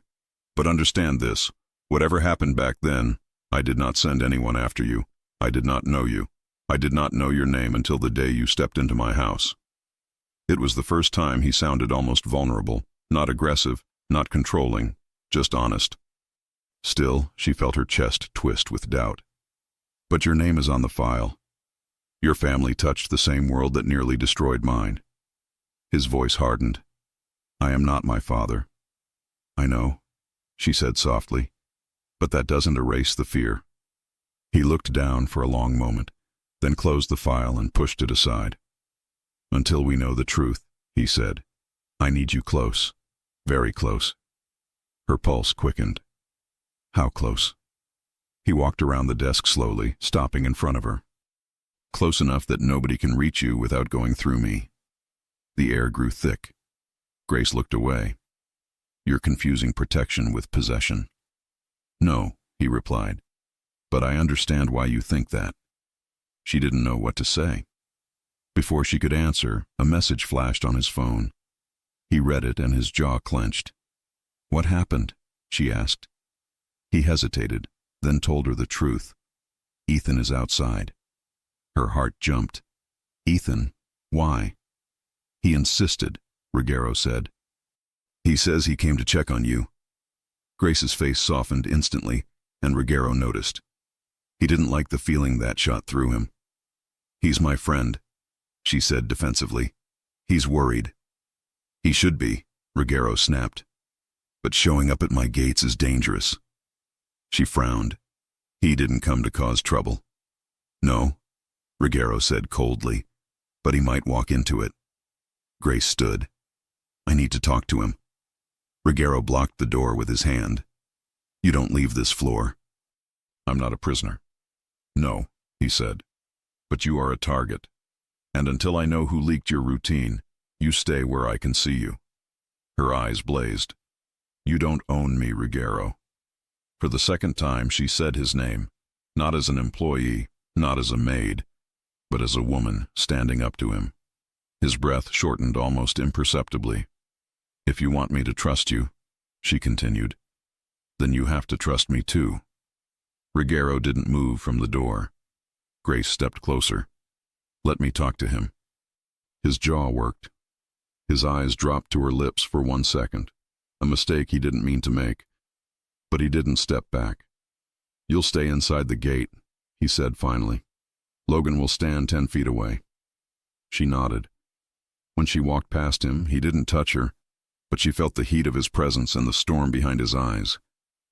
Speaker 1: But understand this, whatever happened back then, I did not send anyone after you. I did not know you. I did not know your name until the day you stepped into my house. It was the first time he sounded almost vulnerable, not aggressive, not controlling, just honest. Still, she felt her chest twist with doubt. But your name is on the file. Your family touched the same world that nearly destroyed mine. His voice hardened. I am not my father. I know, she said softly, but that doesn't erase the fear. He looked down for a long moment, then closed the file and pushed it aside. Until we know the truth, he said. I need you close, very close. Her pulse quickened. How close? He walked around the desk slowly, stopping in front of her. Close enough that nobody can reach you without going through me. The air grew thick. Grace looked away. You're confusing protection with possession. No, he replied, but I understand why you think that. She didn't know what to say. Before she could answer, a message flashed on his phone. He read it and his jaw clenched. What happened? She asked. He hesitated, then told her the truth. Ethan is outside. Her heart jumped. Ethan? Why? He insisted, Ruggiero said. He says he came to check on you. Grace's face softened instantly, and Ruggiero noticed. He didn't like the feeling that shot through him. He's my friend, she said defensively. He's worried. He should be, Ruggiero snapped. But showing up at my gates is dangerous. She frowned. He didn't come to cause trouble. No, Ruggiero said coldly, but he might walk into it. Grace stood. I need to talk to him. Ruggiero blocked the door with his hand. You don't leave this floor. I'm not a prisoner. No, he said. But you are a target. And until I know who leaked your routine, you stay where I can see you. Her eyes blazed. You don't own me, Ruggiero. For the second time, she said his name, not as an employee, not as a maid, but as a woman standing up to him. His breath shortened almost imperceptibly. If you want me to trust you, she continued, then you have to trust me too. Ruggiero didn't move from the door. Grace stepped closer. Let me talk to him. His jaw worked. His eyes dropped to her lips for 1 second, a mistake he didn't mean to make. But he didn't step back. You'll stay inside the gate, he said finally. Logan will stand 10 feet away. She nodded. When she walked past him, he didn't touch her, but she felt the heat of his presence and the storm behind his eyes.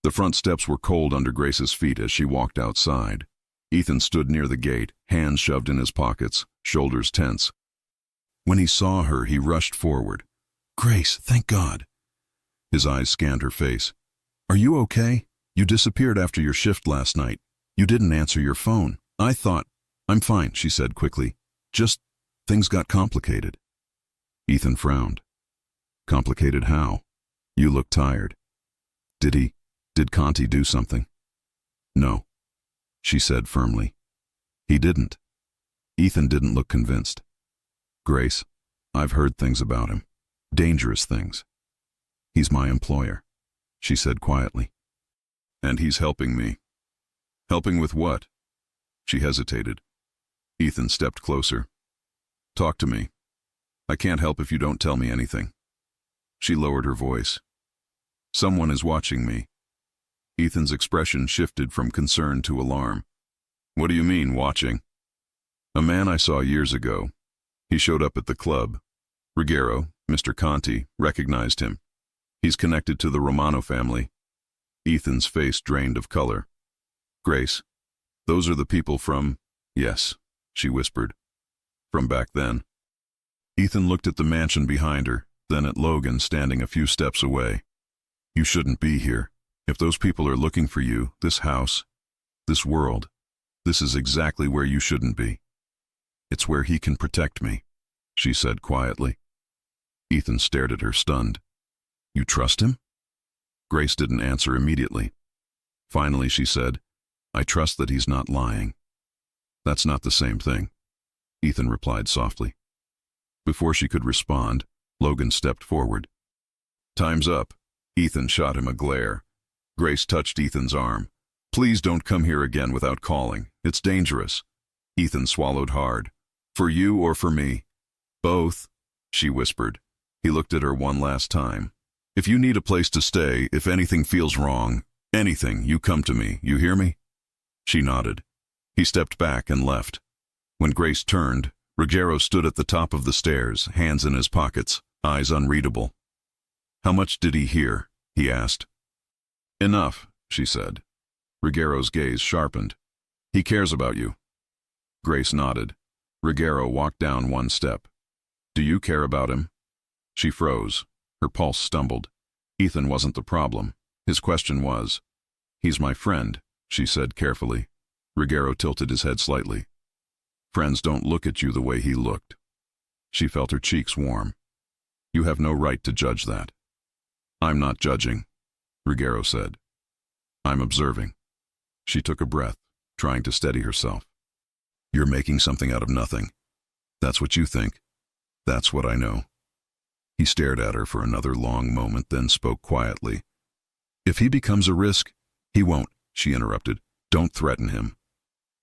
Speaker 1: The front steps were cold under Grace's feet as she walked outside. Ethan stood near the gate, hands shoved in his pockets, shoulders tense. When he saw her, he rushed forward. Grace, thank God. His eyes scanned her face. Are you okay? You disappeared after your shift last night. You didn't answer your phone. I thought, I'm fine, she said quickly. Just, things got complicated. Ethan frowned. Complicated how? You look tired. Did Conti do something? No, she said firmly. He didn't. Ethan didn't look convinced. Grace, I've heard things about him. Dangerous things. He's my employer, she said quietly. And he's helping me. Helping with what? She hesitated. Ethan stepped closer. Talk to me. I can't help if you don't tell me anything. She lowered her voice. Someone is watching me. Ethan's expression shifted from concern to alarm. What do you mean, watching? A man I saw years ago. He showed up at the club. Ruggiero, Mr. Conti, recognized him. He's connected to the Romano family. Ethan's face drained of color. Grace, those are the people from... Yes, she whispered. From back then. Ethan looked at the mansion behind her, then at Logan standing a few steps away. You shouldn't be here. If those people are looking for you, this house, this world, this is exactly where you shouldn't be. It's where he can protect me, she said quietly. Ethan stared at her, stunned. You trust him? Grace didn't answer immediately. Finally, she said, I trust that he's not lying. That's not the same thing, Ethan replied softly. Before she could respond, Logan stepped forward. Time's up. Ethan shot him a glare. Grace touched Ethan's arm. Please don't come here again without calling. It's dangerous. Ethan swallowed hard. For you or for me? Both, she whispered. He looked at her one last time. If you need a place to stay, if anything feels wrong, anything, you come to me, you hear me? She nodded. He stepped back and left. When Grace turned, Ruggiero stood at the top of the stairs, hands in his pockets, eyes unreadable. How much did he hear? He asked. Enough, she said. Ruggiero's gaze sharpened. He cares about you. Grace nodded. Ruggiero walked down one step. Do you care about him? She froze. Her pulse stumbled. Ethan wasn't the problem. His question was. He's my friend, she said carefully. Ruggiero tilted his head slightly. Friends don't look at you the way he looked. She felt her cheeks warm. You have no right to judge that. I'm not judging, Ruggiero said. I'm observing. She took a breath, trying to steady herself. You're making something out of nothing. That's what you think. That's what I know. He stared at her for another long moment, then spoke quietly. If he becomes a risk, he won't, she interrupted. Don't threaten him.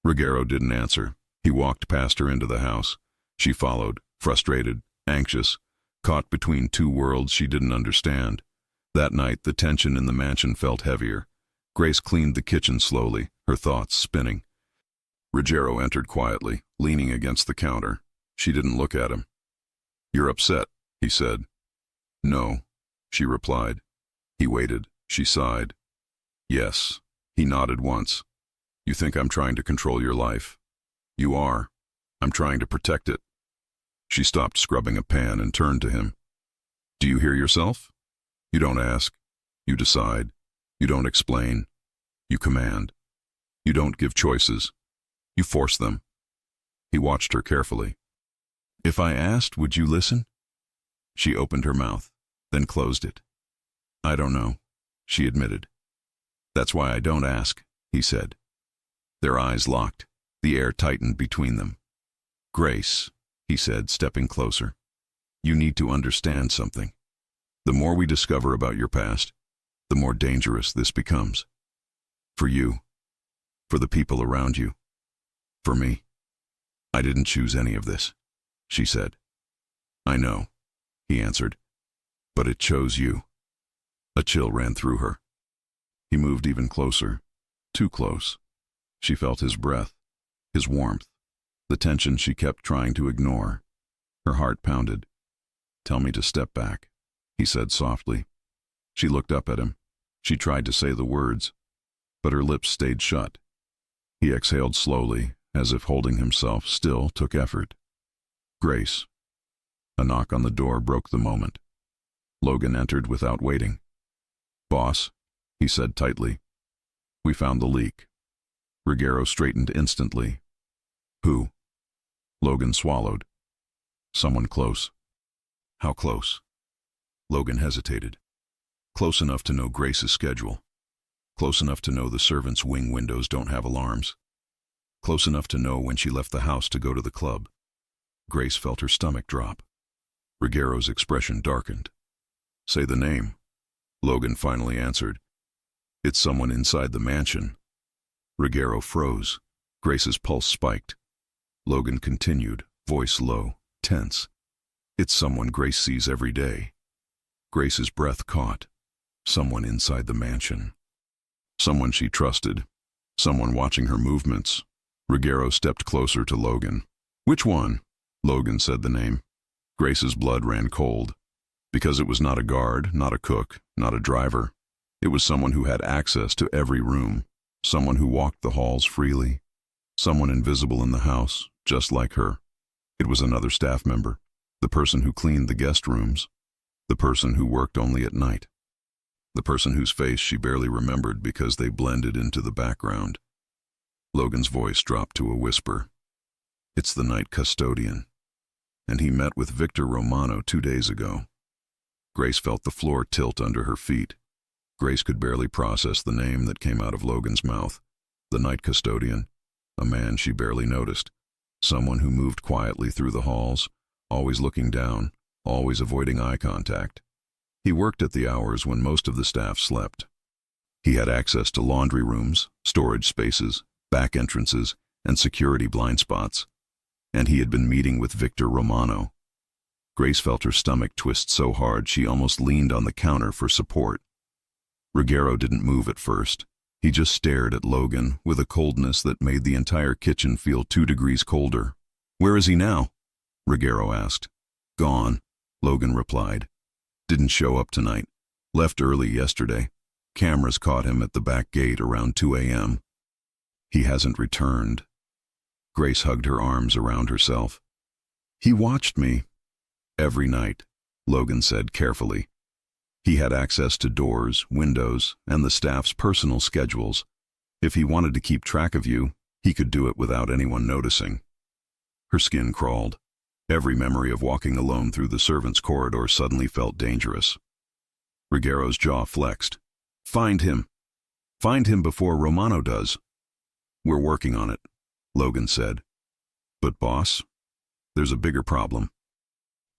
Speaker 1: Ruggiero didn't answer. He walked past her into the house. She followed, frustrated, anxious, caught between two worlds she didn't understand. That night, the tension in the mansion felt heavier. Grace cleaned the kitchen slowly, her thoughts spinning. Ruggiero entered quietly, leaning against the counter. She didn't look at him. You're upset, he said. No, she replied. He waited. She sighed. Yes, he nodded once. You think I'm trying to control your life? You are. I'm trying to protect it. She stopped scrubbing a pan and turned to him. Do you hear yourself? You don't ask. You decide. You don't explain. You command. You don't give choices. You force them. He watched her carefully. If I asked, would you listen? She opened her mouth, then closed it. I don't know, she admitted. That's why I don't ask, he said. Their eyes locked. The air tightened between them. Grace, he said, stepping closer. You need to understand something. The more we discover about your past, the more dangerous this becomes. For you. For the people around you. For me. I didn't choose any of this, she said. I know, he answered. But it chose you. A chill ran through her. He moved even closer. Too close. She felt his breath, his warmth, the tension she kept trying to ignore. Her heart pounded. Tell me to step back, he said softly. She looked up at him. She tried to say the words, but her lips stayed shut. He exhaled slowly, as if holding himself still took effort. Grace. A knock on the door broke the moment. Logan entered without waiting. Boss, he said tightly. We found the leak. Ruggiero straightened instantly. Who? Logan swallowed. Someone close. How close? Logan hesitated. Close enough to know Grace's schedule. Close enough to know the servants' wing windows don't have alarms. Close enough to know when she left the house to go to the club. Grace felt her stomach drop. Ruggiero's expression darkened. Say the name. Logan finally answered. It's someone inside the mansion. Ruggiero froze. Grace's pulse spiked. Logan continued, voice low, tense. It's someone Grace sees every day. Grace's breath caught. Someone inside the mansion. Someone she trusted. Someone watching her movements. Ruggiero stepped closer to Logan. Which one? Logan said the name. Grace's blood ran cold. Because it was not a guard, not a cook, not a driver. It was someone who had access to every room. Someone who walked the halls freely. Someone invisible in the house, just like her. It was another staff member. The person who cleaned the guest rooms. The person who worked only at night. The person whose face she barely remembered because they blended into the background. Logan's voice dropped to a whisper. It's the night custodian. And he met with Victor Romano 2 days ago. Grace felt the floor tilt under her feet. Grace could barely process the name that came out of Logan's mouth. The night custodian. A man she barely noticed. Someone who moved quietly through the halls, always looking down, always avoiding eye contact. He worked at the hours when most of the staff slept. He had access to laundry rooms, storage spaces, back entrances, and security blind spots. And he had been meeting with Victor Romano. Grace felt her stomach twist so hard she almost leaned on the counter for support. Ruggiero didn't move at first. He just stared at Logan with a coldness that made the entire kitchen feel 2 degrees colder. "Where is he now?" Ruggiero asked. "Gone," Logan replied. "Didn't show up tonight. Left early yesterday. Cameras caught him at the back gate around 2 a.m. He hasn't returned." Grace hugged her arms around herself. "He watched me." "Every night," Logan said carefully. He had access to doors, windows, and the staff's personal schedules. If he wanted to keep track of you, he could do it without anyone noticing. Her skin crawled. Every memory of walking alone through the servants' corridor suddenly felt dangerous. Ruggiero's jaw flexed. "Find him. Find him before Romano does." "We're working on it," Logan said. "But boss, there's a bigger problem."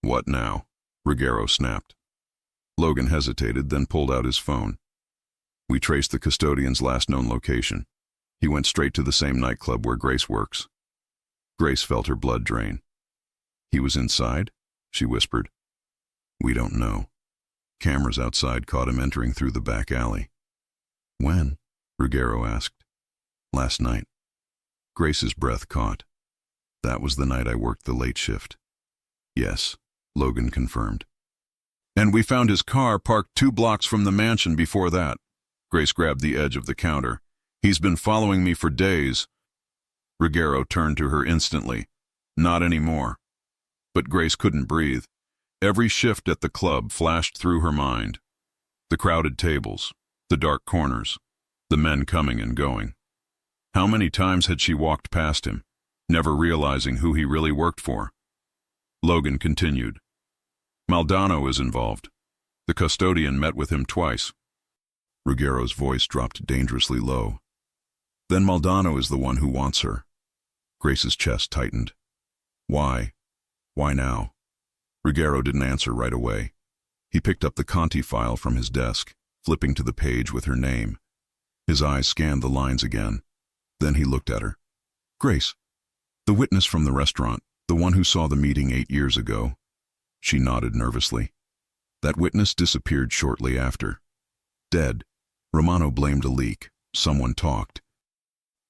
Speaker 1: "What now?" Ruggiero snapped. Logan hesitated, then pulled out his phone. "We traced the custodian's last known location. He went straight to the same nightclub where Grace works." Grace felt her blood drain. "He was inside?" she whispered. "We don't know. Cameras outside caught him entering through the back alley." "When?" Ruggiero asked. "Last night." Grace's breath caught. "That was the night I worked the late shift." "Yes," Logan confirmed. "And we found his car parked 2 blocks from the mansion before that." Grace grabbed the edge of the counter. "He's been following me for days." Ruggiero turned to her instantly. "Not anymore." But Grace couldn't breathe. Every shift at the club flashed through her mind. The crowded tables, the dark corners, the men coming and going. How many times had she walked past him, never realizing who he really worked for? Logan continued. "Maldonado is involved. The custodian met with him twice." Ruggiero's voice dropped dangerously low. "Then Maldonado is the one who wants her." Grace's chest tightened. "Why? Why now?" Ruggiero didn't answer right away. He picked up the Conti file from his desk, flipping to the page with her name. His eyes scanned the lines again. Then he looked at her. "Grace, the witness from the restaurant, the one who saw the meeting 8 years ago." She nodded nervously. "That witness disappeared shortly after. Dead. Romano blamed a leak. Someone talked."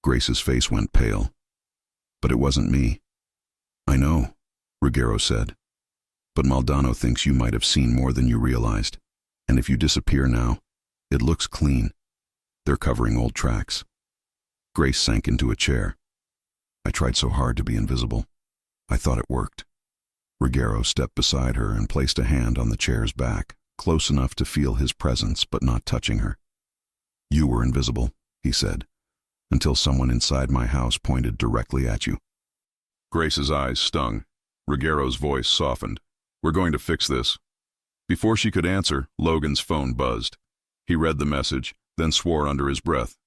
Speaker 1: Grace's face went pale. "But it wasn't me." "I know," Ruggiero said. "But Maldonado thinks you might have seen more than you realized. And if you disappear now, it looks clean. They're covering old tracks." Grace sank into a chair. "I tried so hard to be invisible. I thought it worked." Ruggiero stepped beside her and placed a hand on the chair's back, close enough to feel his presence but not touching her. "You were invisible," he said, "until someone inside my house pointed directly at you." Grace's eyes stung. Ruggiero's voice softened. "We're going to fix this." Before she could answer, Logan's phone buzzed. He read the message, then swore under his breath.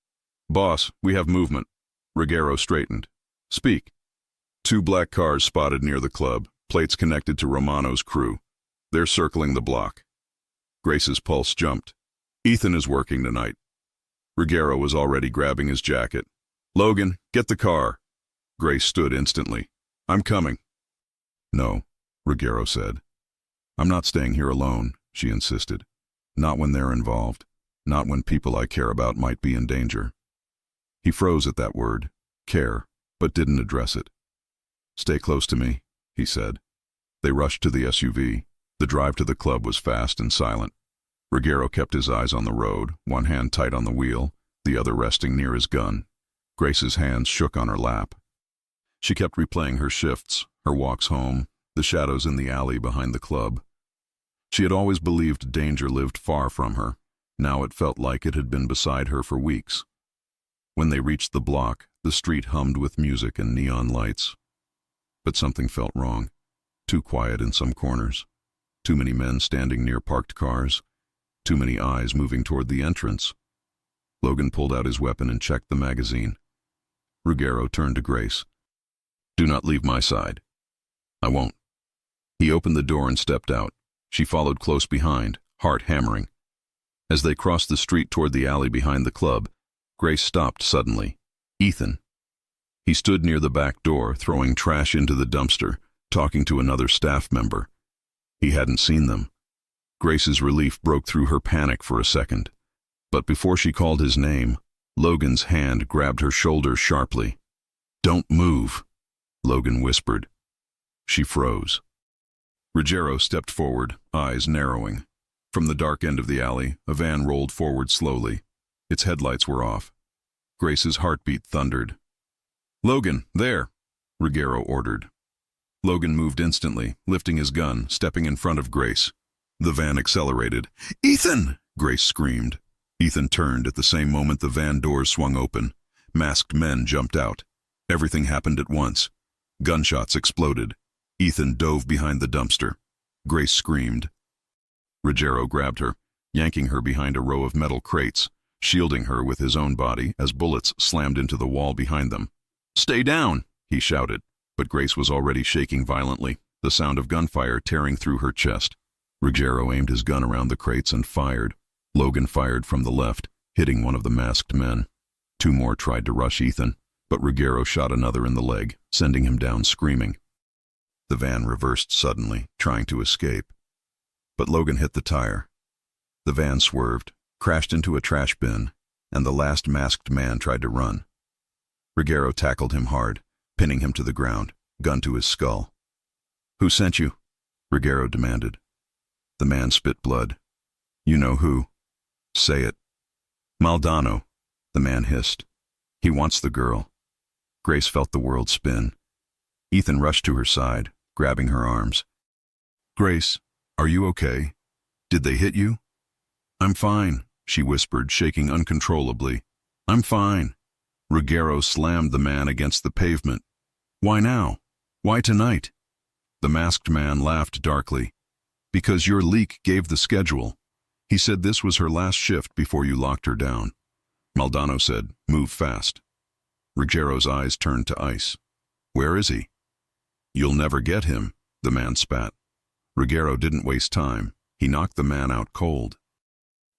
Speaker 1: "Boss, we have movement." Ruggiero straightened. "Speak." 2 black cars spotted near the club, plates connected to Romano's crew. They're circling the block. Grace's pulse jumped. "Ethan is working tonight." Ruggiero was already grabbing his jacket. "Logan, get the car." Grace stood instantly. "I'm coming." "No," Ruggiero said. "I'm not staying here alone," she insisted. "Not when they're involved. Not when people I care about might be in danger." He froze at that word, care, but didn't address it. "Stay close to me," he said. They rushed to the SUV. The drive to the club was fast and silent. Ruggiero kept his eyes on the road, one hand tight on the wheel, the other resting near his gun. Grace's hands shook on her lap. She kept replaying her shifts, her walks home, the shadows in the alley behind the club. She had always believed danger lived far from her. Now it felt like it had been beside her for weeks. When they reached the block, the street hummed with music and neon lights. But something felt wrong. Too quiet in some corners. Too many men standing near parked cars. Too many eyes moving toward the entrance. Logan pulled out his weapon and checked the magazine. Ruggiero turned to Grace. "Do not leave my side." "I won't." He opened the door and stepped out. She followed close behind, heart hammering. As they crossed the street toward the alley behind the club, Grace stopped suddenly. Ethan. He stood near the back door, throwing trash into the dumpster, talking to another staff member. He hadn't seen them. Grace's relief broke through her panic for a second. But before she called his name, Logan's hand grabbed her shoulder sharply. "Don't move," Logan whispered. She froze. Ruggiero stepped forward, eyes narrowing. From the dark end of the alley, a van rolled forward slowly. Its headlights were off. Grace's heartbeat thundered. "Logan, there," Ruggiero ordered. Logan moved instantly, lifting his gun, stepping in front of Grace. The van accelerated. "Ethan!" Grace screamed. Ethan turned at the same moment the van doors swung open. Masked men jumped out. Everything happened at once. Gunshots exploded. Ethan dove behind the dumpster. Grace screamed. Ruggiero grabbed her, yanking her behind a row of metal crates, shielding her with his own body as bullets slammed into the wall behind them. "Stay down!" he shouted, but Grace was already shaking violently, the sound of gunfire tearing through her chest. Ruggiero aimed his gun around the crates and fired. Logan fired from the left, hitting one of the masked men. Two more tried to rush Ethan, but Ruggiero shot another in the leg, sending him down screaming. The van reversed suddenly, trying to escape. But Logan hit the tire. The van swerved, crashed into a trash bin, and the last masked man tried to run. Ruggiero tackled him hard, pinning him to the ground, gun to his skull. "Who sent you?" Ruggiero demanded. The man spit blood. "You know who." "Say it." "Maldonado," the man hissed. "He wants the girl." Grace felt the world spin. Ethan rushed to her side, grabbing her arms. "Grace, are you okay? Did they hit you?" "I'm fine," she whispered, shaking uncontrollably. "I'm fine." Ruggiero slammed the man against the pavement. "Why now? Why tonight?" The masked man laughed darkly. "Because your leak gave the schedule. He said this was her last shift before you locked her down." Maldonado said, "Move fast." Ruggiero's eyes turned to ice. "Where is he?" "You'll never get him," the man spat. Ruggiero didn't waste time. He knocked the man out cold.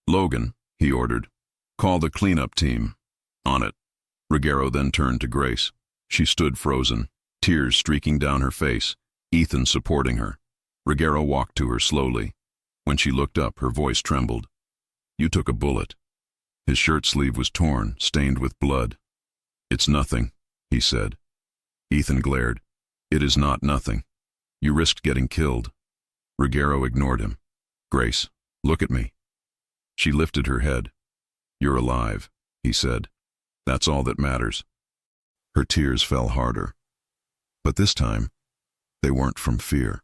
Speaker 1: "Logan," he ordered, "call the cleanup team." "On it." Ruggiero then turned to Grace. She stood frozen, tears streaking down her face, Ethan supporting her. Ruggiero walked to her slowly. When she looked up, her voice trembled. "You took a bullet." His shirt sleeve was torn, stained with blood. "It's nothing," he said. Ethan glared. "It is not nothing. You risked getting killed." Ruggiero ignored him. "Grace, look at me." She lifted her head. "You're alive," he said. "That's all that matters." Her tears fell harder. But this time, they weren't from fear.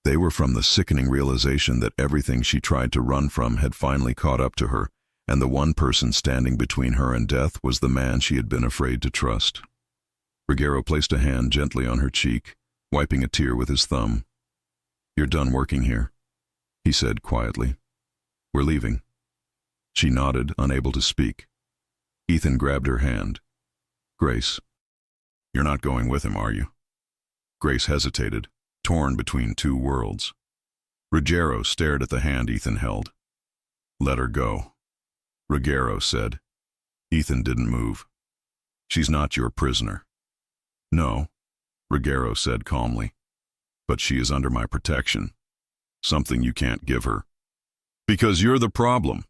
Speaker 1: They were from the sickening realization that everything she tried to run from had finally caught up to her, and the one person standing between her and death was the man she had been afraid to trust. Ruggiero placed a hand gently on her cheek, wiping a tear with his thumb. "You're done working here," he said quietly. "We're leaving." She nodded, unable to speak. Ethan grabbed her hand. "Grace, you're not going with him, are you?" Grace hesitated, torn between two worlds. Ruggiero stared at the hand Ethan held. "Let her go," Ruggiero said. Ethan didn't move. "She's not your prisoner." "No," Ruggiero said calmly. "But she is under my protection. Something you can't give her." "Because you're the problem,"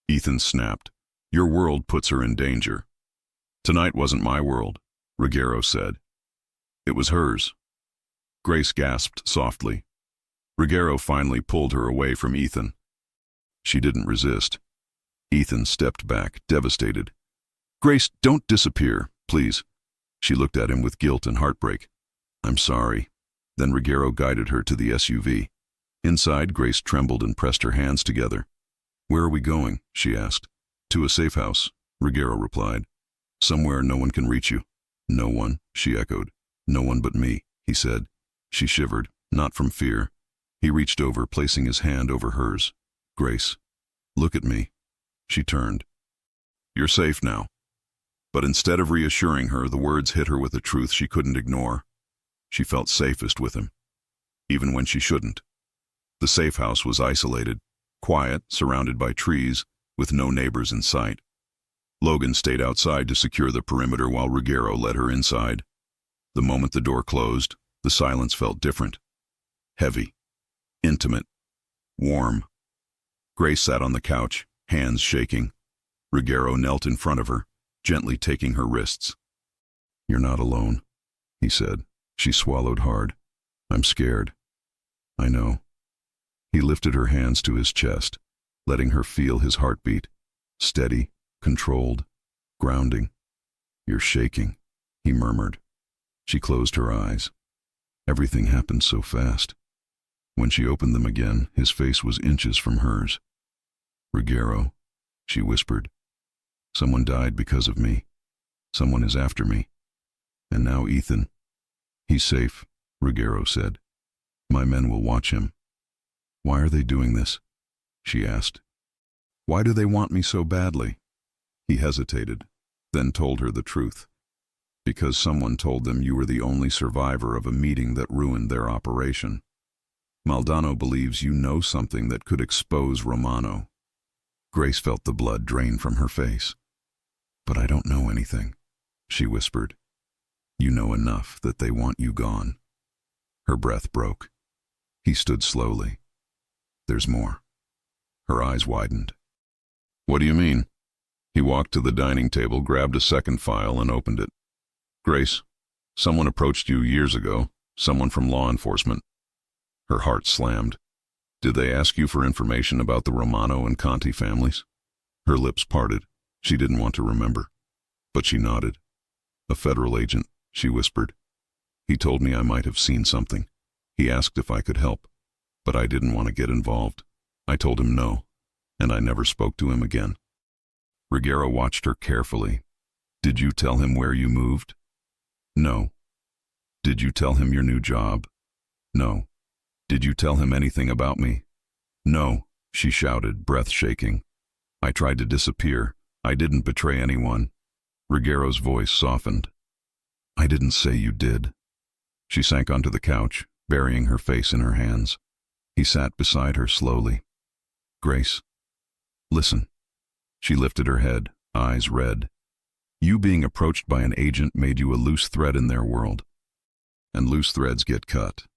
Speaker 1: Ethan snapped. "Your world puts her in danger." "Tonight wasn't my world," Ruggiero said. "It was hers." Grace gasped softly. Ruggiero finally pulled her away from Ethan. She didn't resist. Ethan stepped back, devastated. "Grace, don't disappear, please." She looked at him with guilt and heartbreak. "I'm sorry." Then Ruggiero guided her to the SUV. Inside, Grace trembled and pressed her hands together. "Where are we going?" she asked. "To a safe house," Ruggiero replied. "Somewhere no one can reach you." "No one," she echoed. "No one but me," he said. She shivered, not from fear. He reached over, placing his hand over hers. "Grace, look at me." She turned. "You're safe now." But instead of reassuring her, the words hit her with a truth she couldn't ignore. She felt safest with him, even when she shouldn't. The safe house was isolated, quiet, surrounded by trees, with no neighbors in sight. Logan stayed outside to secure the perimeter while Ruggiero led her inside. The moment the door closed, the silence felt different. Heavy, intimate, warm. Grace sat on the couch, hands shaking. Ruggiero knelt in front of her, gently taking her wrists. "You're not alone," he said. She swallowed hard. "I'm scared." "I know." He lifted her hands to his chest, letting her feel his heartbeat. Steady, controlled, grounding. "You're shaking," he murmured. She closed her eyes. Everything happened so fast. When she opened them again, his face was inches from hers. "Ruggiero," she whispered. "Someone died because of me. Someone is after me. And now Ethan." "He's safe," Ruggiero said. "My men will watch him." "Why are they doing this?" she asked. "Why do they want me so badly?" He hesitated, then told her the truth. "Because someone told them you were the only survivor of a meeting that ruined their operation. Maldonado believes you know something that could expose Romano." Grace felt the blood drain from her face. "But I don't know anything," she whispered. "You know enough that they want you gone." Her breath broke. He stood slowly. "There's more." Her eyes widened. "What do you mean?" He walked to the dining table, grabbed a second file, and opened it. "Grace, someone approached you years ago, someone from law enforcement." Her heart slammed. "Did they ask you for information about the Romano and Conti families?" Her lips parted. She didn't want to remember. But she nodded. "A federal agent," she whispered. "He told me I might have seen something. He asked if I could help, but I didn't want to get involved. I told him no, and I never spoke to him again." Ruggiero watched her carefully. "Did you tell him where you moved?" "No." "Did you tell him your new job?" "No." "Did you tell him anything about me?" "No," she shouted, breath shaking. "I tried to disappear. I didn't betray anyone." Ruggiero's voice softened. "I didn't say you did." She sank onto the couch, burying her face in her hands. He sat beside her slowly. "Grace, listen." She lifted her head, eyes red. "You being approached by an agent made you a loose thread in their world. And loose threads get cut."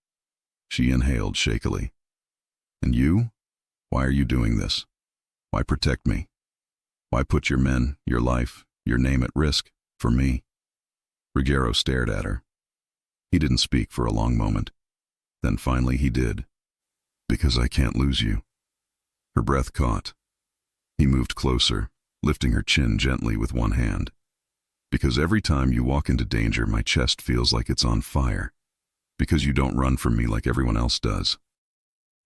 Speaker 1: She inhaled shakily. "And you? Why are you doing this? Why protect me? Why put your men, your life, your name at risk for me?" Ruggiero stared at her. He didn't speak for a long moment. Then finally he did. "Because I can't lose you." Her breath caught. He moved closer, lifting her chin gently with one hand. "Because every time you walk into danger, my chest feels like it's on fire. Because you don't run from me like everyone else does.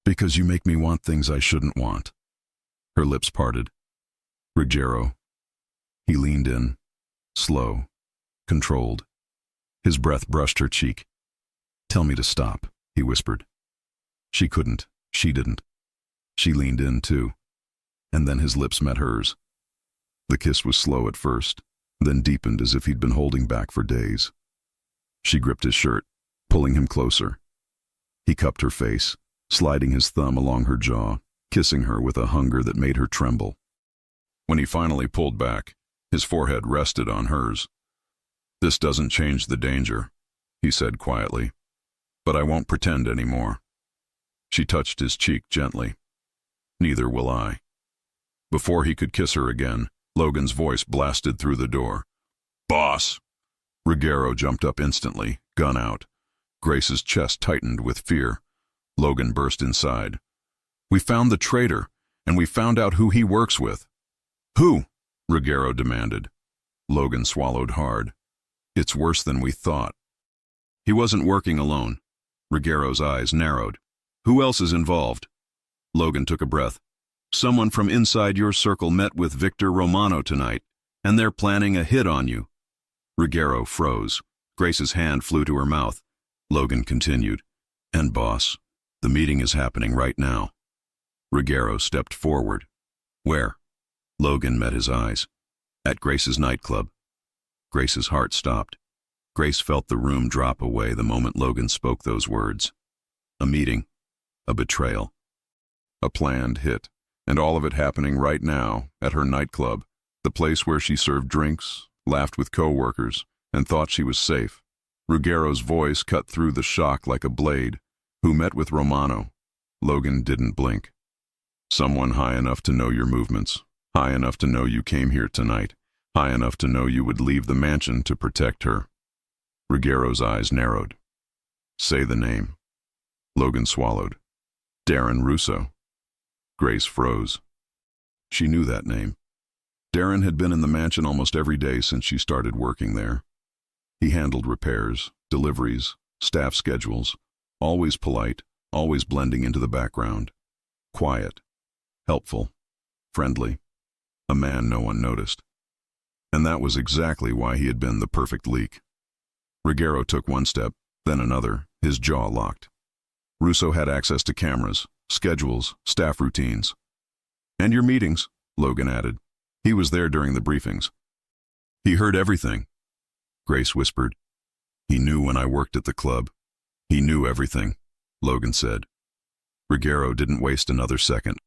Speaker 1: Because you make me want things I shouldn't want." Her lips parted. "Ruggiero." He leaned in, slow, controlled. His breath brushed her cheek. "Tell me to stop," he whispered. She couldn't. She didn't. She leaned in, too. And then his lips met hers. The kiss was slow at first, then deepened as if he'd been holding back for days. She gripped his shirt, pulling him closer. He cupped her face, sliding his thumb along her jaw, kissing her with a hunger that made her tremble. When he finally pulled back, his forehead rested on hers. "This doesn't change the danger," he said quietly. "But I won't pretend anymore." She touched his cheek gently. "Neither will I." Before he could kiss her again, Logan's voice blasted through the door. "Boss!" Ruggiero jumped up instantly, gun out. Grace's chest tightened with fear. Logan burst inside. "We found the traitor, and we found out who he works with." "Who?" Ruggiero demanded. Logan swallowed hard. "It's worse than we thought." "He wasn't working alone." Ruggiero's eyes narrowed. "Who else is involved?" Logan took a breath. "Someone from inside your circle met with Victor Romano tonight, and they're planning a hit on you." Ruggiero froze. Grace's hand flew to her mouth. Logan continued. "And boss, the meeting is happening right now." Ruggiero stepped forward. "Where?" Logan met his eyes. "At Grace's nightclub." Grace's heart stopped. Grace felt the room drop away the moment Logan spoke those words. A meeting. A betrayal. A planned hit. And all of it happening right now at her nightclub, the place where she served drinks, laughed with co-workers, and thought she was safe. Ruggiero's voice cut through the shock like a blade. Who met with Romano? Logan didn't blink. Someone high enough to know your movements, high enough to know you came here tonight, high enough to know you would leave the mansion to protect her. Ruggiero's eyes narrowed. Say the name. Logan swallowed. Darren Russo. Grace froze. She knew that name. Darren had been in the mansion almost every day since she started working there. He handled repairs, deliveries, staff schedules, always polite, always blending into the background. Quiet, helpful, friendly, a man no one noticed. And that was exactly why he had been the perfect leak. Ruggiero took one step, then another, his jaw locked. Russo had access to cameras, schedules, staff routines. And your meetings, Logan added. He was there during the briefings. He heard everything, Grace whispered. He knew when I worked at the club. He knew everything, Logan said. Ruggiero didn't waste another second.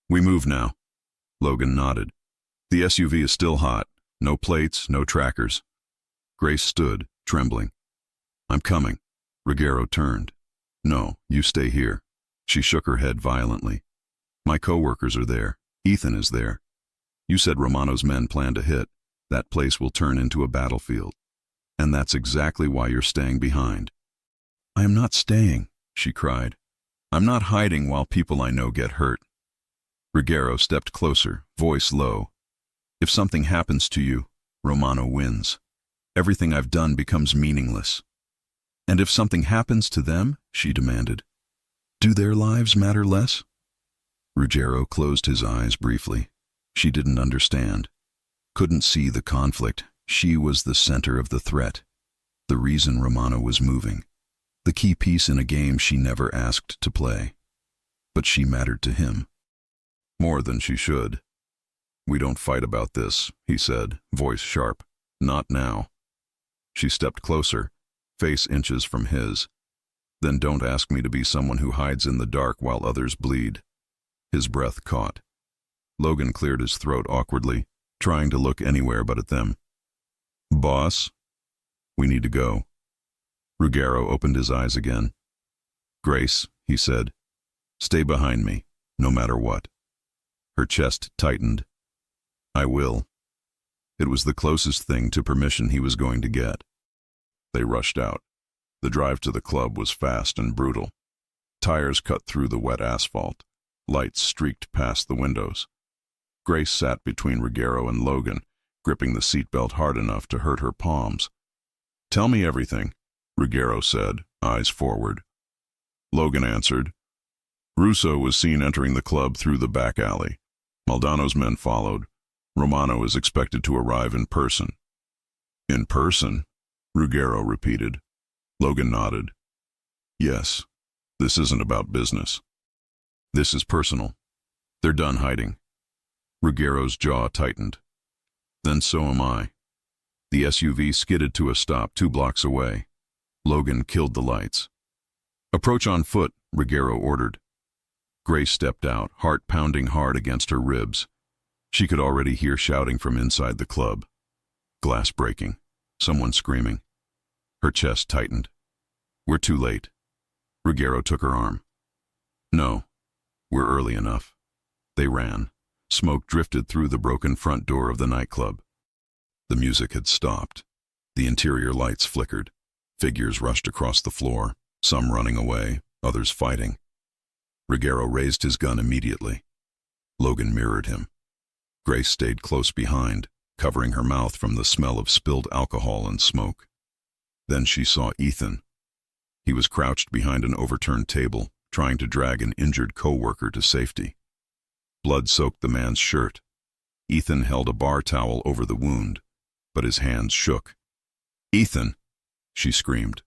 Speaker 1: We move now. Logan nodded. The SUV is still hot. No plates, no trackers. Grace stood, trembling. I'm coming. Ruggiero turned. No, you stay here. She shook her head violently. My co-workers are there. Ethan is there. You said Romano's men plan to hit. That place will turn into a battlefield. And that's exactly why you're staying behind. I am not staying, she cried. I'm not hiding while people I know get hurt. Ruggiero stepped closer, voice low. If something happens to you, Romano wins. Everything I've done becomes meaningless. And if something happens to them, she demanded, do their lives matter less? Ruggiero closed his eyes briefly. She didn't understand. Couldn't see the conflict. She was the center of the threat. The reason Romano was moving. The key piece in a game she never asked to play. But she mattered to him. More than she should. We don't fight about this, he said, voice sharp. Not now. She stepped closer, face inches from his. Then don't ask me to be someone who hides in the dark while others bleed. His breath caught. Logan cleared his throat awkwardly, trying to look anywhere but at them. Boss? We need to go. Ruggiero opened his eyes again. Grace, he said, stay behind me, no matter what. Her chest tightened. I will. It was the closest thing to permission he was going to get. They rushed out. The drive to the club was fast and brutal. Tires cut through the wet asphalt. Lights streaked past the windows. Grace sat between Ruggiero and Logan, gripping the seatbelt hard enough to hurt her palms. Tell me everything, Ruggiero said, eyes forward. Logan answered. Russo was seen entering the club through the back alley. Maldano's men followed. Romano is expected to arrive in person. In person? Ruggiero repeated. Logan nodded. Yes, this isn't about business. This is personal. They're done hiding. Ruggiero's jaw tightened. Then so am I. The SUV skidded to a stop 2 blocks away. Logan killed the lights. Approach on foot, Ruggiero ordered. Grace stepped out, heart pounding hard against her ribs. She could already hear shouting from inside the club. Glass breaking. Someone screaming. Her chest tightened. We're too late. Ruggiero took her arm. No, we're early enough. They ran. Smoke drifted through the broken front door of the nightclub. The music had stopped. The interior lights flickered. Figures rushed across the floor, some running away, others fighting. Ruggiero raised his gun immediately. Logan mirrored him. Grace stayed close behind, covering her mouth from the smell of spilled alcohol and smoke. Then she saw Ethan. He was crouched behind an overturned table, trying to drag an injured co-worker to safety. Blood soaked the man's shirt. Ethan held a bar towel over the wound, but his hands shook. Ethan, she screamed.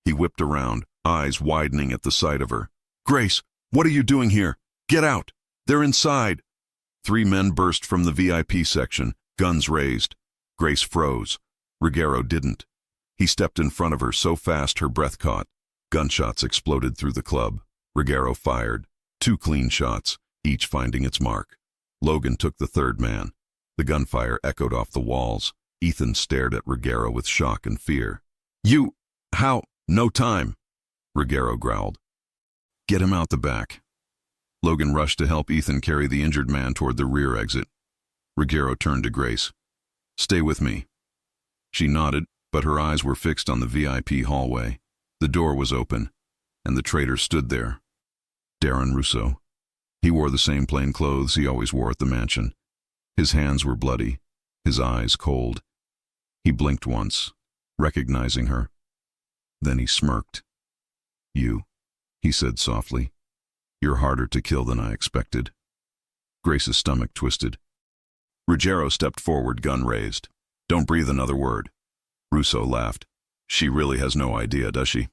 Speaker 1: He whipped around, eyes widening at the sight of her. Grace, what are you doing here? Get out! They're inside! 3 men burst from the VIP section, guns raised. Grace froze. Ruggiero didn't. He stepped in front of her so fast her breath caught. Gunshots exploded through the club. Ruggiero fired. 2 clean shots. each finding its mark. Logan took the third man. The gunfire echoed off the walls. Ethan stared at Ruggiero with shock and fear. "You... how... no time," Ruggiero growled. "Get him out the back." Logan rushed to help Ethan carry the injured man toward the rear exit. Ruggiero turned to Grace. "Stay with me." She nodded, but her eyes were fixed on the VIP hallway. The door was open, and the traitor stood there. Darren Russo. He wore the same plain clothes he always wore at the mansion. His hands were bloody, his eyes cold. He blinked once, recognizing her. Then he smirked. "You," he said softly. "You're harder to kill than I expected." Grace's stomach twisted. Ruggiero stepped forward, gun raised. "Don't breathe another word." Russo laughed. "She really has no idea, does she?"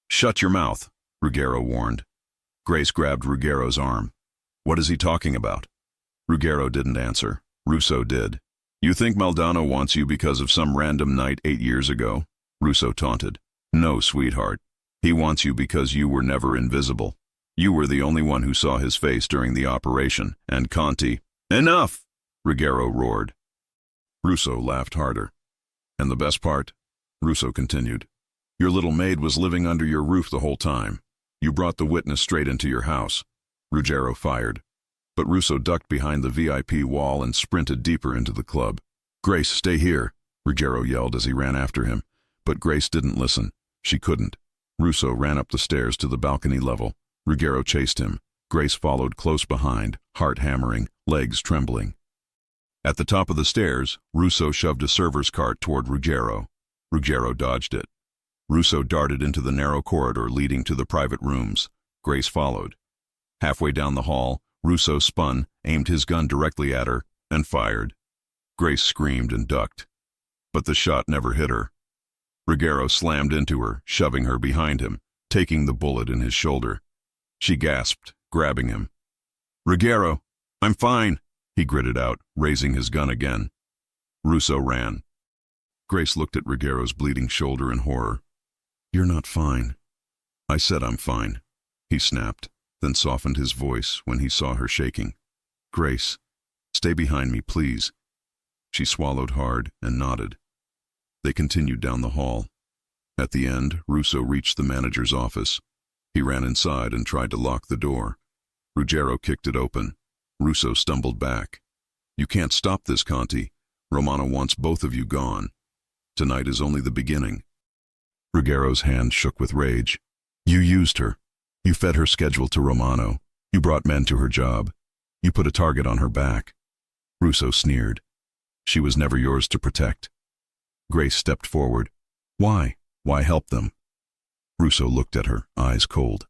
Speaker 1: "Shut your mouth," Ruggiero warned. Grace grabbed Ruggiero's arm. "What is he talking about?" Ruggiero didn't answer. Russo did. "You think Maldonado wants you because of some random night 8 years ago?" Russo taunted. "No, sweetheart. He wants you because you were never invisible. You were the only one who saw his face during the operation, and Conti—" "Enough!" Ruggiero roared. Russo laughed harder. "And the best part?" Russo continued. "Your little maid was living under your roof the whole time. You brought the witness straight into your house." Ruggiero fired. But Russo ducked behind the VIP wall and sprinted deeper into the club. "Grace, stay here," Ruggiero yelled as he ran after him. But Grace didn't listen. She couldn't. Russo ran up the stairs to the balcony level. Ruggiero chased him. Grace followed close behind, heart hammering, legs trembling. At the top of the stairs, Russo shoved a server's cart toward Ruggiero. Ruggiero dodged it. Russo darted into the narrow corridor leading to the private rooms. Grace followed. Halfway down the hall, Russo spun, aimed his gun directly at her, and fired. Grace screamed and ducked. But the shot never hit her. Ruggiero slammed into her, shoving her behind him, taking the bullet in his shoulder. She gasped, grabbing him. "Ruggiero, I'm fine," he gritted out, raising his gun again. Russo ran. Grace looked at Ruggiero's bleeding shoulder in horror. "You're not fine." "I said I'm fine," he snapped, then softened his voice when he saw her shaking. "Grace, stay behind me, please." She swallowed hard and nodded. They continued down the hall. At the end, Russo reached the manager's office. He ran inside and tried to lock the door. Ruggiero kicked it open. Russo stumbled back. "You can't stop this, Conti. Romano wants both of you gone. Tonight is only the beginning." Ruggiero's hand shook with rage. "You used her. You fed her schedule to Romano. You brought men to her job. You put a target on her back." Russo sneered. "She was never yours to protect." Grace stepped forward. "Why? Why help them?" Russo looked at her, eyes cold.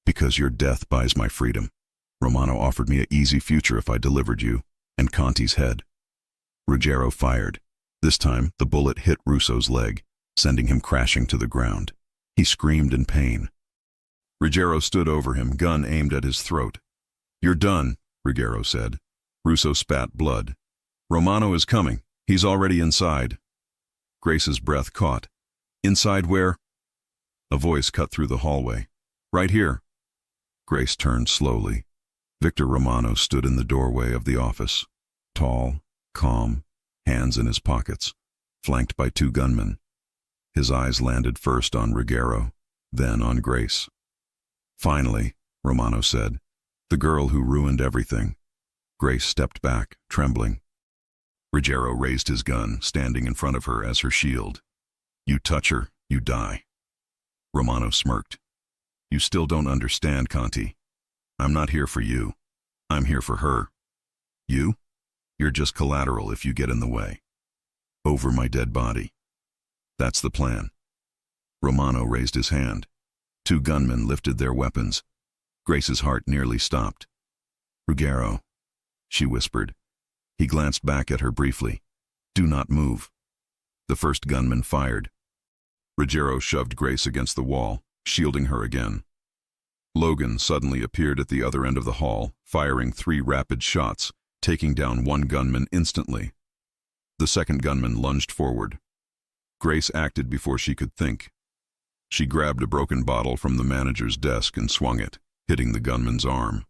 Speaker 1: "Because your death buys my freedom. Romano offered me an easy future if I delivered you, and Conti's head." Ruggiero fired. This time, the bullet hit Russo's leg, sending him crashing to the ground. He screamed in pain. Ruggiero stood over him, gun aimed at his throat. "You're done," Ruggiero said. Russo spat blood. "Romano is coming. He's already inside." Grace's breath caught. "Inside where?" A voice cut through the hallway. "Right here." Grace turned slowly. Victor Romano stood in the doorway of the office. Tall, calm, hands in his pockets, flanked by 2 gunmen. His eyes landed first on Ruggiero, then on Grace. "Finally," Romano said, "the girl who ruined everything." Grace stepped back, trembling. Ruggiero raised his gun, standing in front of her as her shield. "You touch her, you die." Romano smirked. "You still don't understand, Conti. I'm not here for you. I'm here for her. You? You're just collateral if you get in the way. Over my dead body. That's the plan." Romano raised his hand. 2 gunmen lifted their weapons. Grace's heart nearly stopped. "Ruggiero," she whispered. He glanced back at her briefly. "Do not move." The first gunman fired. Ruggiero shoved Grace against the wall, shielding her again. Logan suddenly appeared at the other end of the hall, firing 3 rapid shots, taking down 1 gunman instantly. The second gunman lunged forward. Grace acted before she could think. She grabbed a broken bottle from the manager's desk and swung it, hitting the gunman's arm.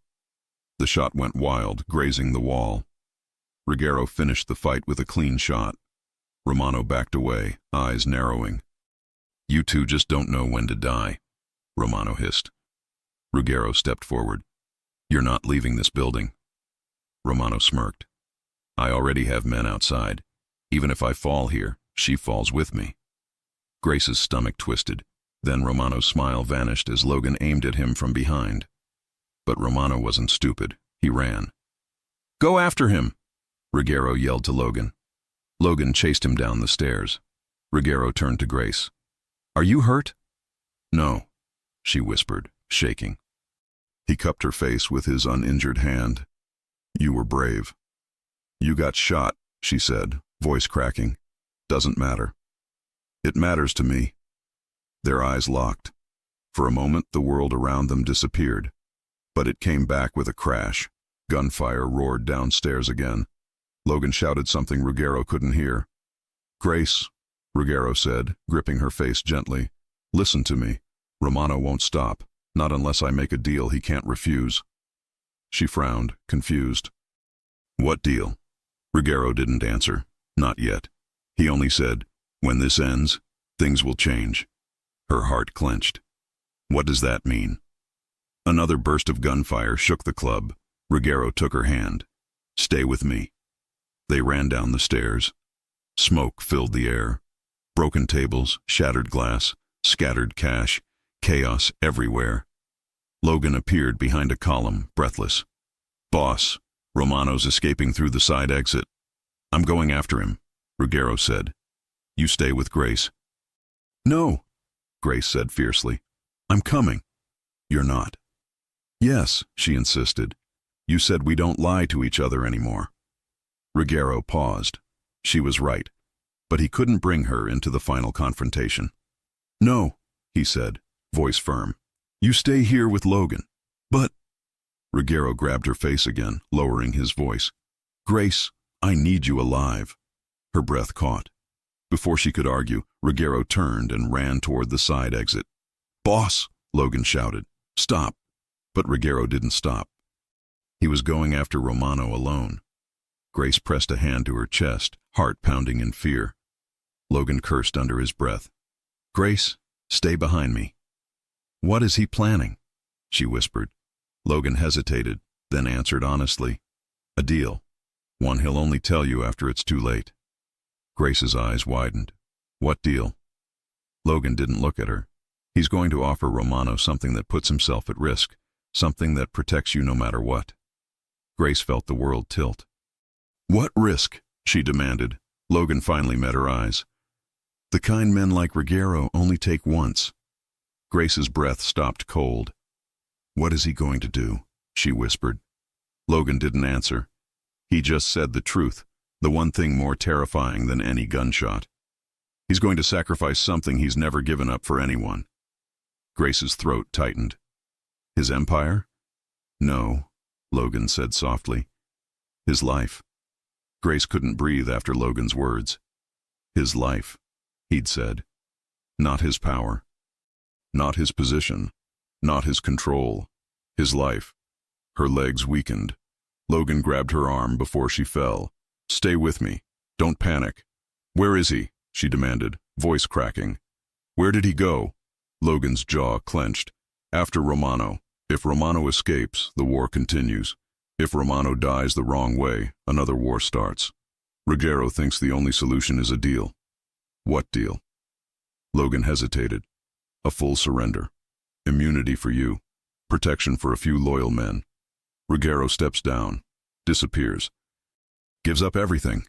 Speaker 1: The shot went wild, grazing the wall. Ruggiero finished the fight with a clean shot. Romano backed away, eyes narrowing. "You two just don't know when to die," Romano hissed. Ruggiero stepped forward. "You're not leaving this building." Romano smirked. "I already have men outside. Even if I fall here, she falls with me." Grace's stomach twisted. Then Romano's smile vanished as Logan aimed at him from behind. But Romano wasn't stupid. He ran. "Go after him!" Ruggiero yelled to Logan. Logan chased him down the stairs. Ruggiero turned to Grace. "Are you hurt?" "No," she whispered, shaking. He cupped her face with his uninjured hand. "You were brave." "You got shot," she said, voice cracking. "Doesn't matter." "It matters to me." Their eyes locked. For a moment, the world around them disappeared. But it came back with a crash. Gunfire roared downstairs again. Logan shouted something Ruggiero couldn't hear. "Grace," Ruggiero said, gripping her face gently. "Listen to me. Romano won't stop, not unless I make a deal he can't refuse." She frowned, confused. "What deal?" Ruggiero didn't answer. Not yet. He only said, "When this ends, things will change." Her heart clenched. "What does that mean?" Another burst of gunfire shook the club. Ruggiero took her hand. "Stay with me." They ran down the stairs. Smoke filled the air. Broken tables, shattered glass, scattered cash, chaos everywhere. Logan appeared behind a column, breathless. "Boss, Romano's escaping through the side exit." "I'm going after him," Ruggiero said. "You stay with Grace." "No," Grace said fiercely. "I'm coming." "You're not." "Yes," she insisted. "You said we don't lie to each other anymore." Ruggiero paused. She was right. But he couldn't bring her into the final confrontation. "No," he said, voice firm. "You stay here with Logan." "But—" Ruggiero grabbed her face again, lowering his voice. "Grace, I need you alive." Her breath caught. Before she could argue, Ruggiero turned and ran toward the side exit. "Boss!" Logan shouted. "Stop!" But Ruggiero didn't stop. He was going after Romano alone. Grace pressed a hand to her chest, heart pounding in fear. Logan cursed under his breath. "Grace, stay behind me." "What is he planning?" she whispered. Logan hesitated, then answered honestly. "A deal. One he'll only tell you after it's too late." Grace's eyes widened. "What deal?" Logan didn't look at her. "He's going to offer Romano something that puts himself at risk, something that protects you no matter what." Grace felt the world tilt. "What risk?" she demanded. Logan finally met her eyes. "The kind men like Ruggiero only take once." Grace's breath stopped cold. "What is he going to do?" she whispered. Logan didn't answer. He just said the truth, the one thing more terrifying than any gunshot. He's going to sacrifice something he's never given up for anyone. Grace's throat tightened. "His empire?" "No," Logan said softly. "His life." Grace couldn't breathe after Logan's words. "His life," he'd said. "Not his power. Not his position. Not his control. His life." Her legs weakened. Logan grabbed her arm before she fell. "Stay with me. Don't panic." "Where is he?" she demanded, voice cracking. "Where did he go?" Logan's jaw clenched. "After Romano. If Romano escapes, the war continues. If Romano dies the wrong way, another war starts. Ruggiero thinks the only solution is a deal." "What deal?" Logan hesitated. "A full surrender. Immunity for you. Protection for a few loyal men. Ruggiero steps down. Disappears. Gives up everything."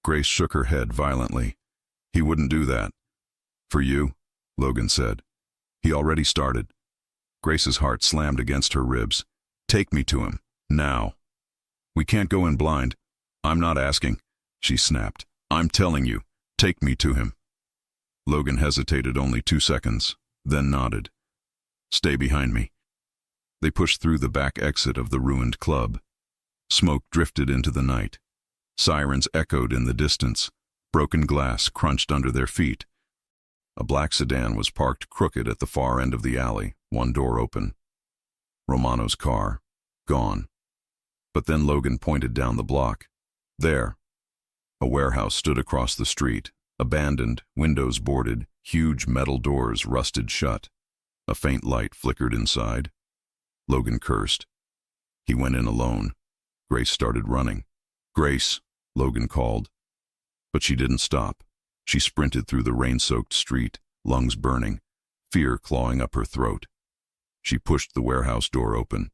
Speaker 1: Grace shook her head violently. "He wouldn't do that." "For you," Logan said. "He already started." Grace's heart slammed against her ribs. "Take me to him. Now." "We can't go in blind." "I'm not asking," she snapped. "I'm telling you. Take me to him." Logan hesitated only 2 seconds, then nodded. "Stay behind me." They pushed through the back exit of the ruined club. Smoke drifted into the night. Sirens echoed in the distance. Broken glass crunched under their feet. A black sedan was parked crooked at the far end of the alley, one door open. Romano's car, gone. But then Logan pointed down the block. There. A warehouse stood across the street, abandoned, windows boarded, huge metal doors rusted shut. A faint light flickered inside. Logan cursed. He went in alone. Grace started running. "Grace," Logan called. But she didn't stop. She sprinted through the rain-soaked street, lungs burning, fear clawing up her throat. She pushed the warehouse door open.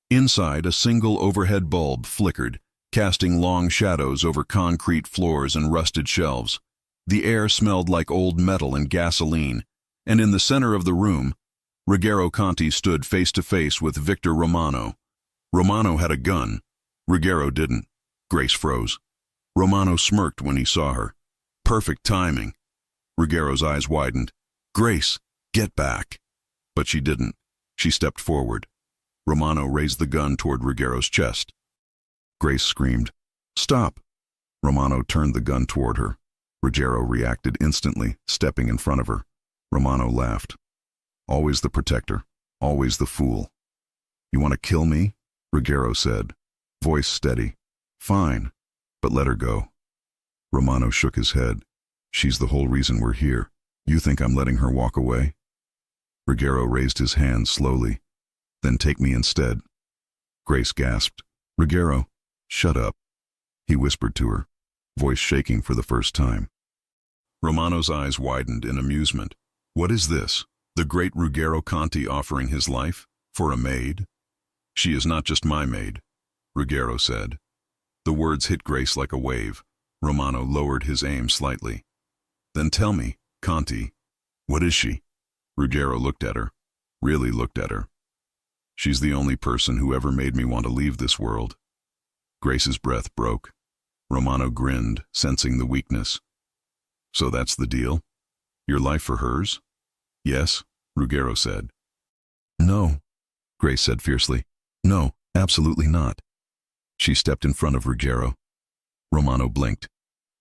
Speaker 1: Inside, a single overhead bulb flickered, casting long shadows over concrete floors and rusted shelves. The air smelled like old metal and gasoline, and in the center of the room, Ruggero Conti stood face to face with Victor Romano. Romano had a gun. Ruggero didn't. Grace froze. Romano smirked when he saw her. Perfect timing. Ruggero's eyes widened. "Grace, get back." But she didn't. She stepped forward. Romano raised the gun toward Ruggero's chest. Grace screamed, "Stop!" Romano turned the gun toward her. Ruggero reacted instantly, stepping in front of her. Romano laughed. "Always the protector, always the fool." "You want to kill me?" Ruggero said, voice steady. "Fine, but let her go." Romano shook his head. "She's the whole reason we're here. You think I'm letting her walk away?" Ruggero raised his hand slowly. "Then take me instead." Grace gasped. "Ruggero, shut up," he whispered to her, voice shaking for the first time. Romano's eyes widened in amusement. "What is this? The great Ruggero Conti offering his life? For a maid?" "She is not just my maid," Ruggero said. The words hit Grace like a wave. Romano lowered his aim slightly. "Then tell me, Conti, what is she?" Ruggero looked at her, really looked at her. "She's the only person who ever made me want to leave this world." Grace's breath broke. Romano grinned, sensing the weakness. "So that's the deal? Your life for hers?" "Yes," Ruggero said. "No," Grace said fiercely. "No, absolutely not." She stepped in front of Ruggero. Romano blinked.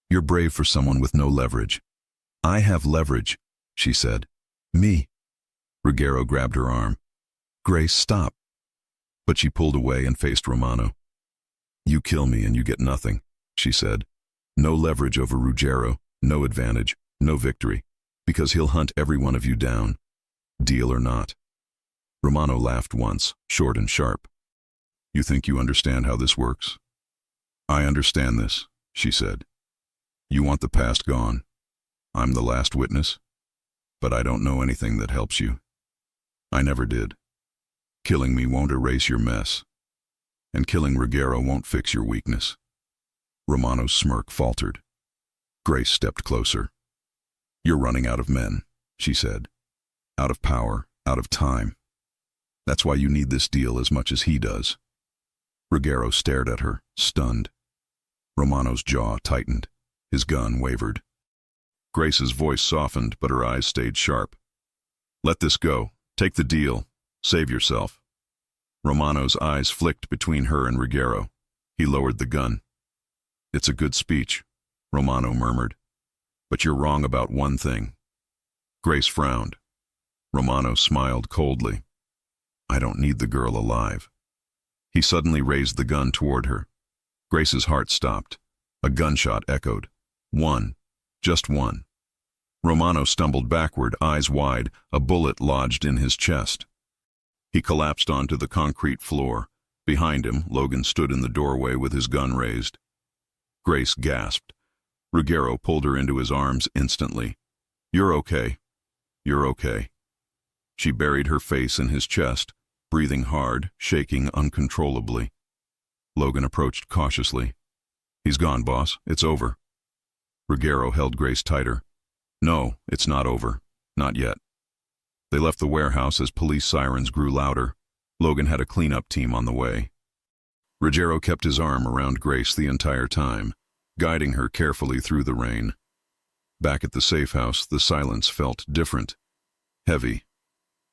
Speaker 1: "You're brave for someone with no leverage." "I have leverage," she said. "Me." Ruggero grabbed her arm. "Grace, stop." But she pulled away and faced Romano. "You kill me and you get nothing," she said. "No leverage over Ruggero, no advantage, no victory, because he'll hunt every one of you down. Deal or not?" Romano laughed once, short and sharp. "You think you understand how this works?" "I understand this," she said. "You want the past gone. I'm the last witness. But I don't know anything that helps you. I never did. Killing me won't erase your mess. And killing Ruggero won't fix your weakness." Romano's smirk faltered. Grace stepped closer. "You're running out of men," she said. "Out of power, out of time. That's why you need this deal as much as he does." Ruggero stared at her, stunned. Romano's jaw tightened. His gun wavered. Grace's voice softened, but her eyes stayed sharp. "Let this go. Take the deal. Save yourself." Romano's eyes flicked between her and Ruggero. He lowered the gun. "It's a good speech," Romano murmured. "But you're wrong about one thing." Grace frowned. Romano smiled coldly. "I don't need the girl alive." He suddenly raised the gun toward her. Grace's heart stopped. A gunshot echoed. One. Just one. Romano stumbled backward, eyes wide, a bullet lodged in his chest. He collapsed onto the concrete floor. Behind him, Logan stood in the doorway with his gun raised. Grace gasped. Ruggero pulled her into his arms instantly. "You're okay. You're okay." She buried her face in his chest, breathing hard, shaking uncontrollably. Logan approached cautiously. "He's gone, boss. It's over." Ruggero held Grace tighter. "No, it's not over. Not yet." They left the warehouse as police sirens grew louder. Logan had a cleanup team on the way. Ruggero kept his arm around Grace the entire time, guiding her carefully through the rain. Back at the safe house, the silence felt different. Heavy.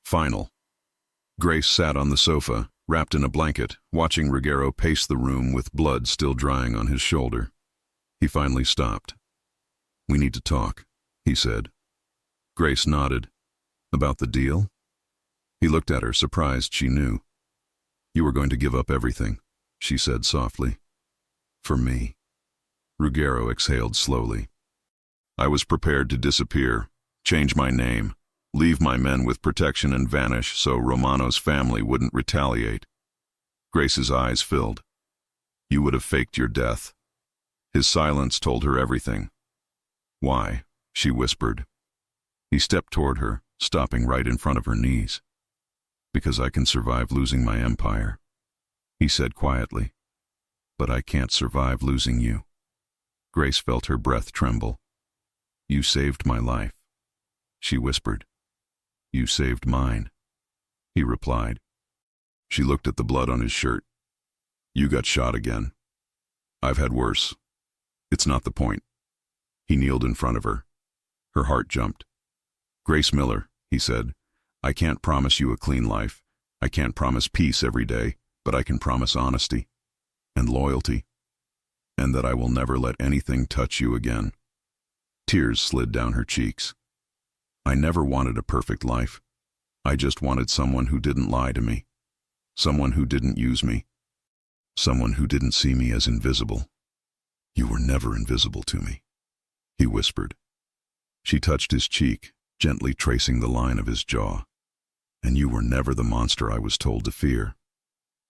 Speaker 1: Final. Grace sat on the sofa, wrapped in a blanket, watching Ruggero pace the room with blood still drying on his shoulder. He finally stopped. "We need to talk," he said. Grace nodded. "About the deal?" He looked at her, surprised she knew. "You were going to give up everything. she said softly. For me. Ruggiero exhaled slowly. I was prepared to disappear, change my name, leave my men with protection and vanish so Romano's family wouldn't retaliate. Grace's eyes filled. You would have faked your death. His silence told her everything. Why? She whispered. He stepped toward her, stopping right in front of her knees. Because I can survive losing my empire, he said quietly. But I can't survive losing you. Grace felt her breath tremble. You saved my life, she whispered. You saved mine, he replied. She looked at the blood on his shirt. You got shot again. I've had worse. It's not the point. He kneeled in front of her. Her heart jumped. Grace Miller, he said, I can't promise you a clean life. I can't promise peace every day, but I can promise honesty and loyalty, and that I will never let anything touch you again. Tears slid down her cheeks. I never wanted a perfect life. I just wanted someone who didn't lie to me, someone who didn't use me, someone who didn't see me as invisible. You were never invisible to me, he whispered. She touched his cheek, gently tracing the line of his jaw. And you were never the monster I was told to fear.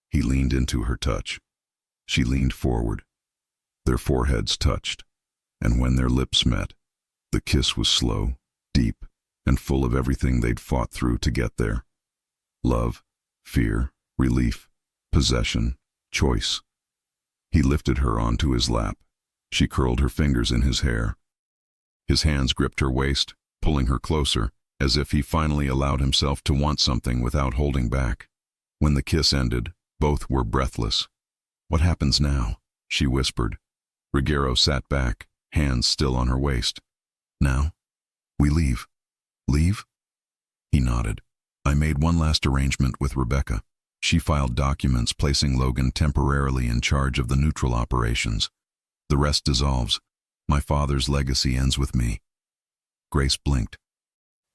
Speaker 1: He leaned into her touch. She leaned forward. Their foreheads touched, and when their lips met, the kiss was slow, deep, and full of everything they'd fought through to get there. Love, fear, relief, possession, choice. He lifted her onto his lap. She curled her fingers in his hair. His hands gripped her waist, pulling her closer, as if he finally allowed himself to want something without holding back. When the kiss ended, both were breathless. What happens now? She whispered. Ruggiero sat back, hands still on her waist. Now? We leave. Leave? He nodded. I made one last arrangement with Rebecca. She filed documents placing Logan temporarily in charge of the neutral operations. The rest dissolves. My father's legacy ends with me. Grace blinked.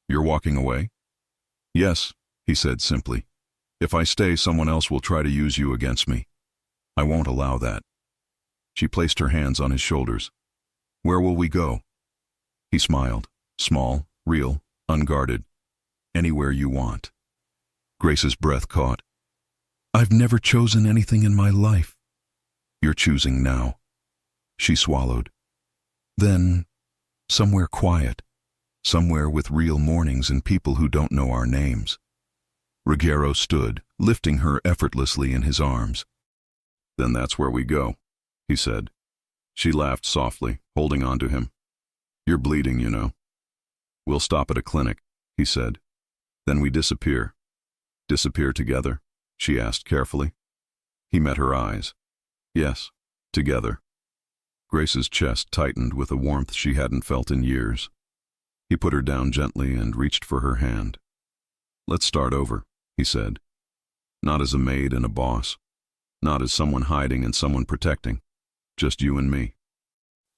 Speaker 1: You're walking away? Yes, he said simply. If I stay, someone else will try to use you against me. I won't allow that. She placed her hands on his shoulders. Where will we go? He smiled, small, real, unguarded. Anywhere you want. Grace's breath caught. I've never chosen anything in my life. You're choosing now. She swallowed. Then, somewhere quiet. Somewhere with real mornings and people who don't know our names. Ruggiero stood, lifting her effortlessly in his arms. Then that's where we go, he said. She laughed softly, holding on to him. You're bleeding, you know. We'll stop at a clinic, he said. Then we disappear. Disappear together? She asked carefully. He met her eyes. Yes, together. Grace's chest tightened with a warmth she hadn't felt in years. He put her down gently and reached for her hand. Let's start over, he said. Not as a maid and a boss. Not as someone hiding and someone protecting. Just you and me.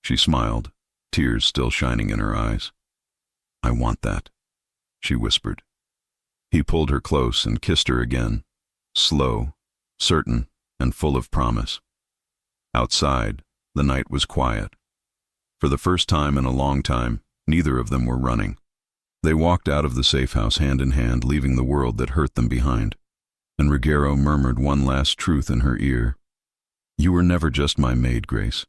Speaker 1: She smiled, tears still shining in her eyes. I want that, she whispered. He pulled her close and kissed her again, slow, certain, and full of promise. Outside, the night was quiet. For the first time in a long time, neither of them were running. They walked out of the safe house hand in hand, leaving the world that hurt them behind. And Ruggiero murmured one last truth in her ear. You were never just my maid, Grace.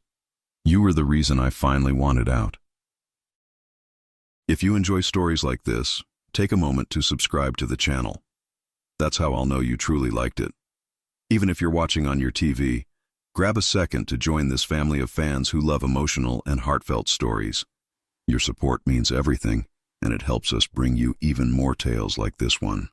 Speaker 1: You were the reason I finally wanted out. If you enjoy stories like this, take a moment to subscribe to the channel. That's how I'll know you truly liked it. Even if you're watching on your TV, grab a second to join this family of fans who love emotional and heartfelt stories. Your support means everything, and it helps us bring you even more tales like this one.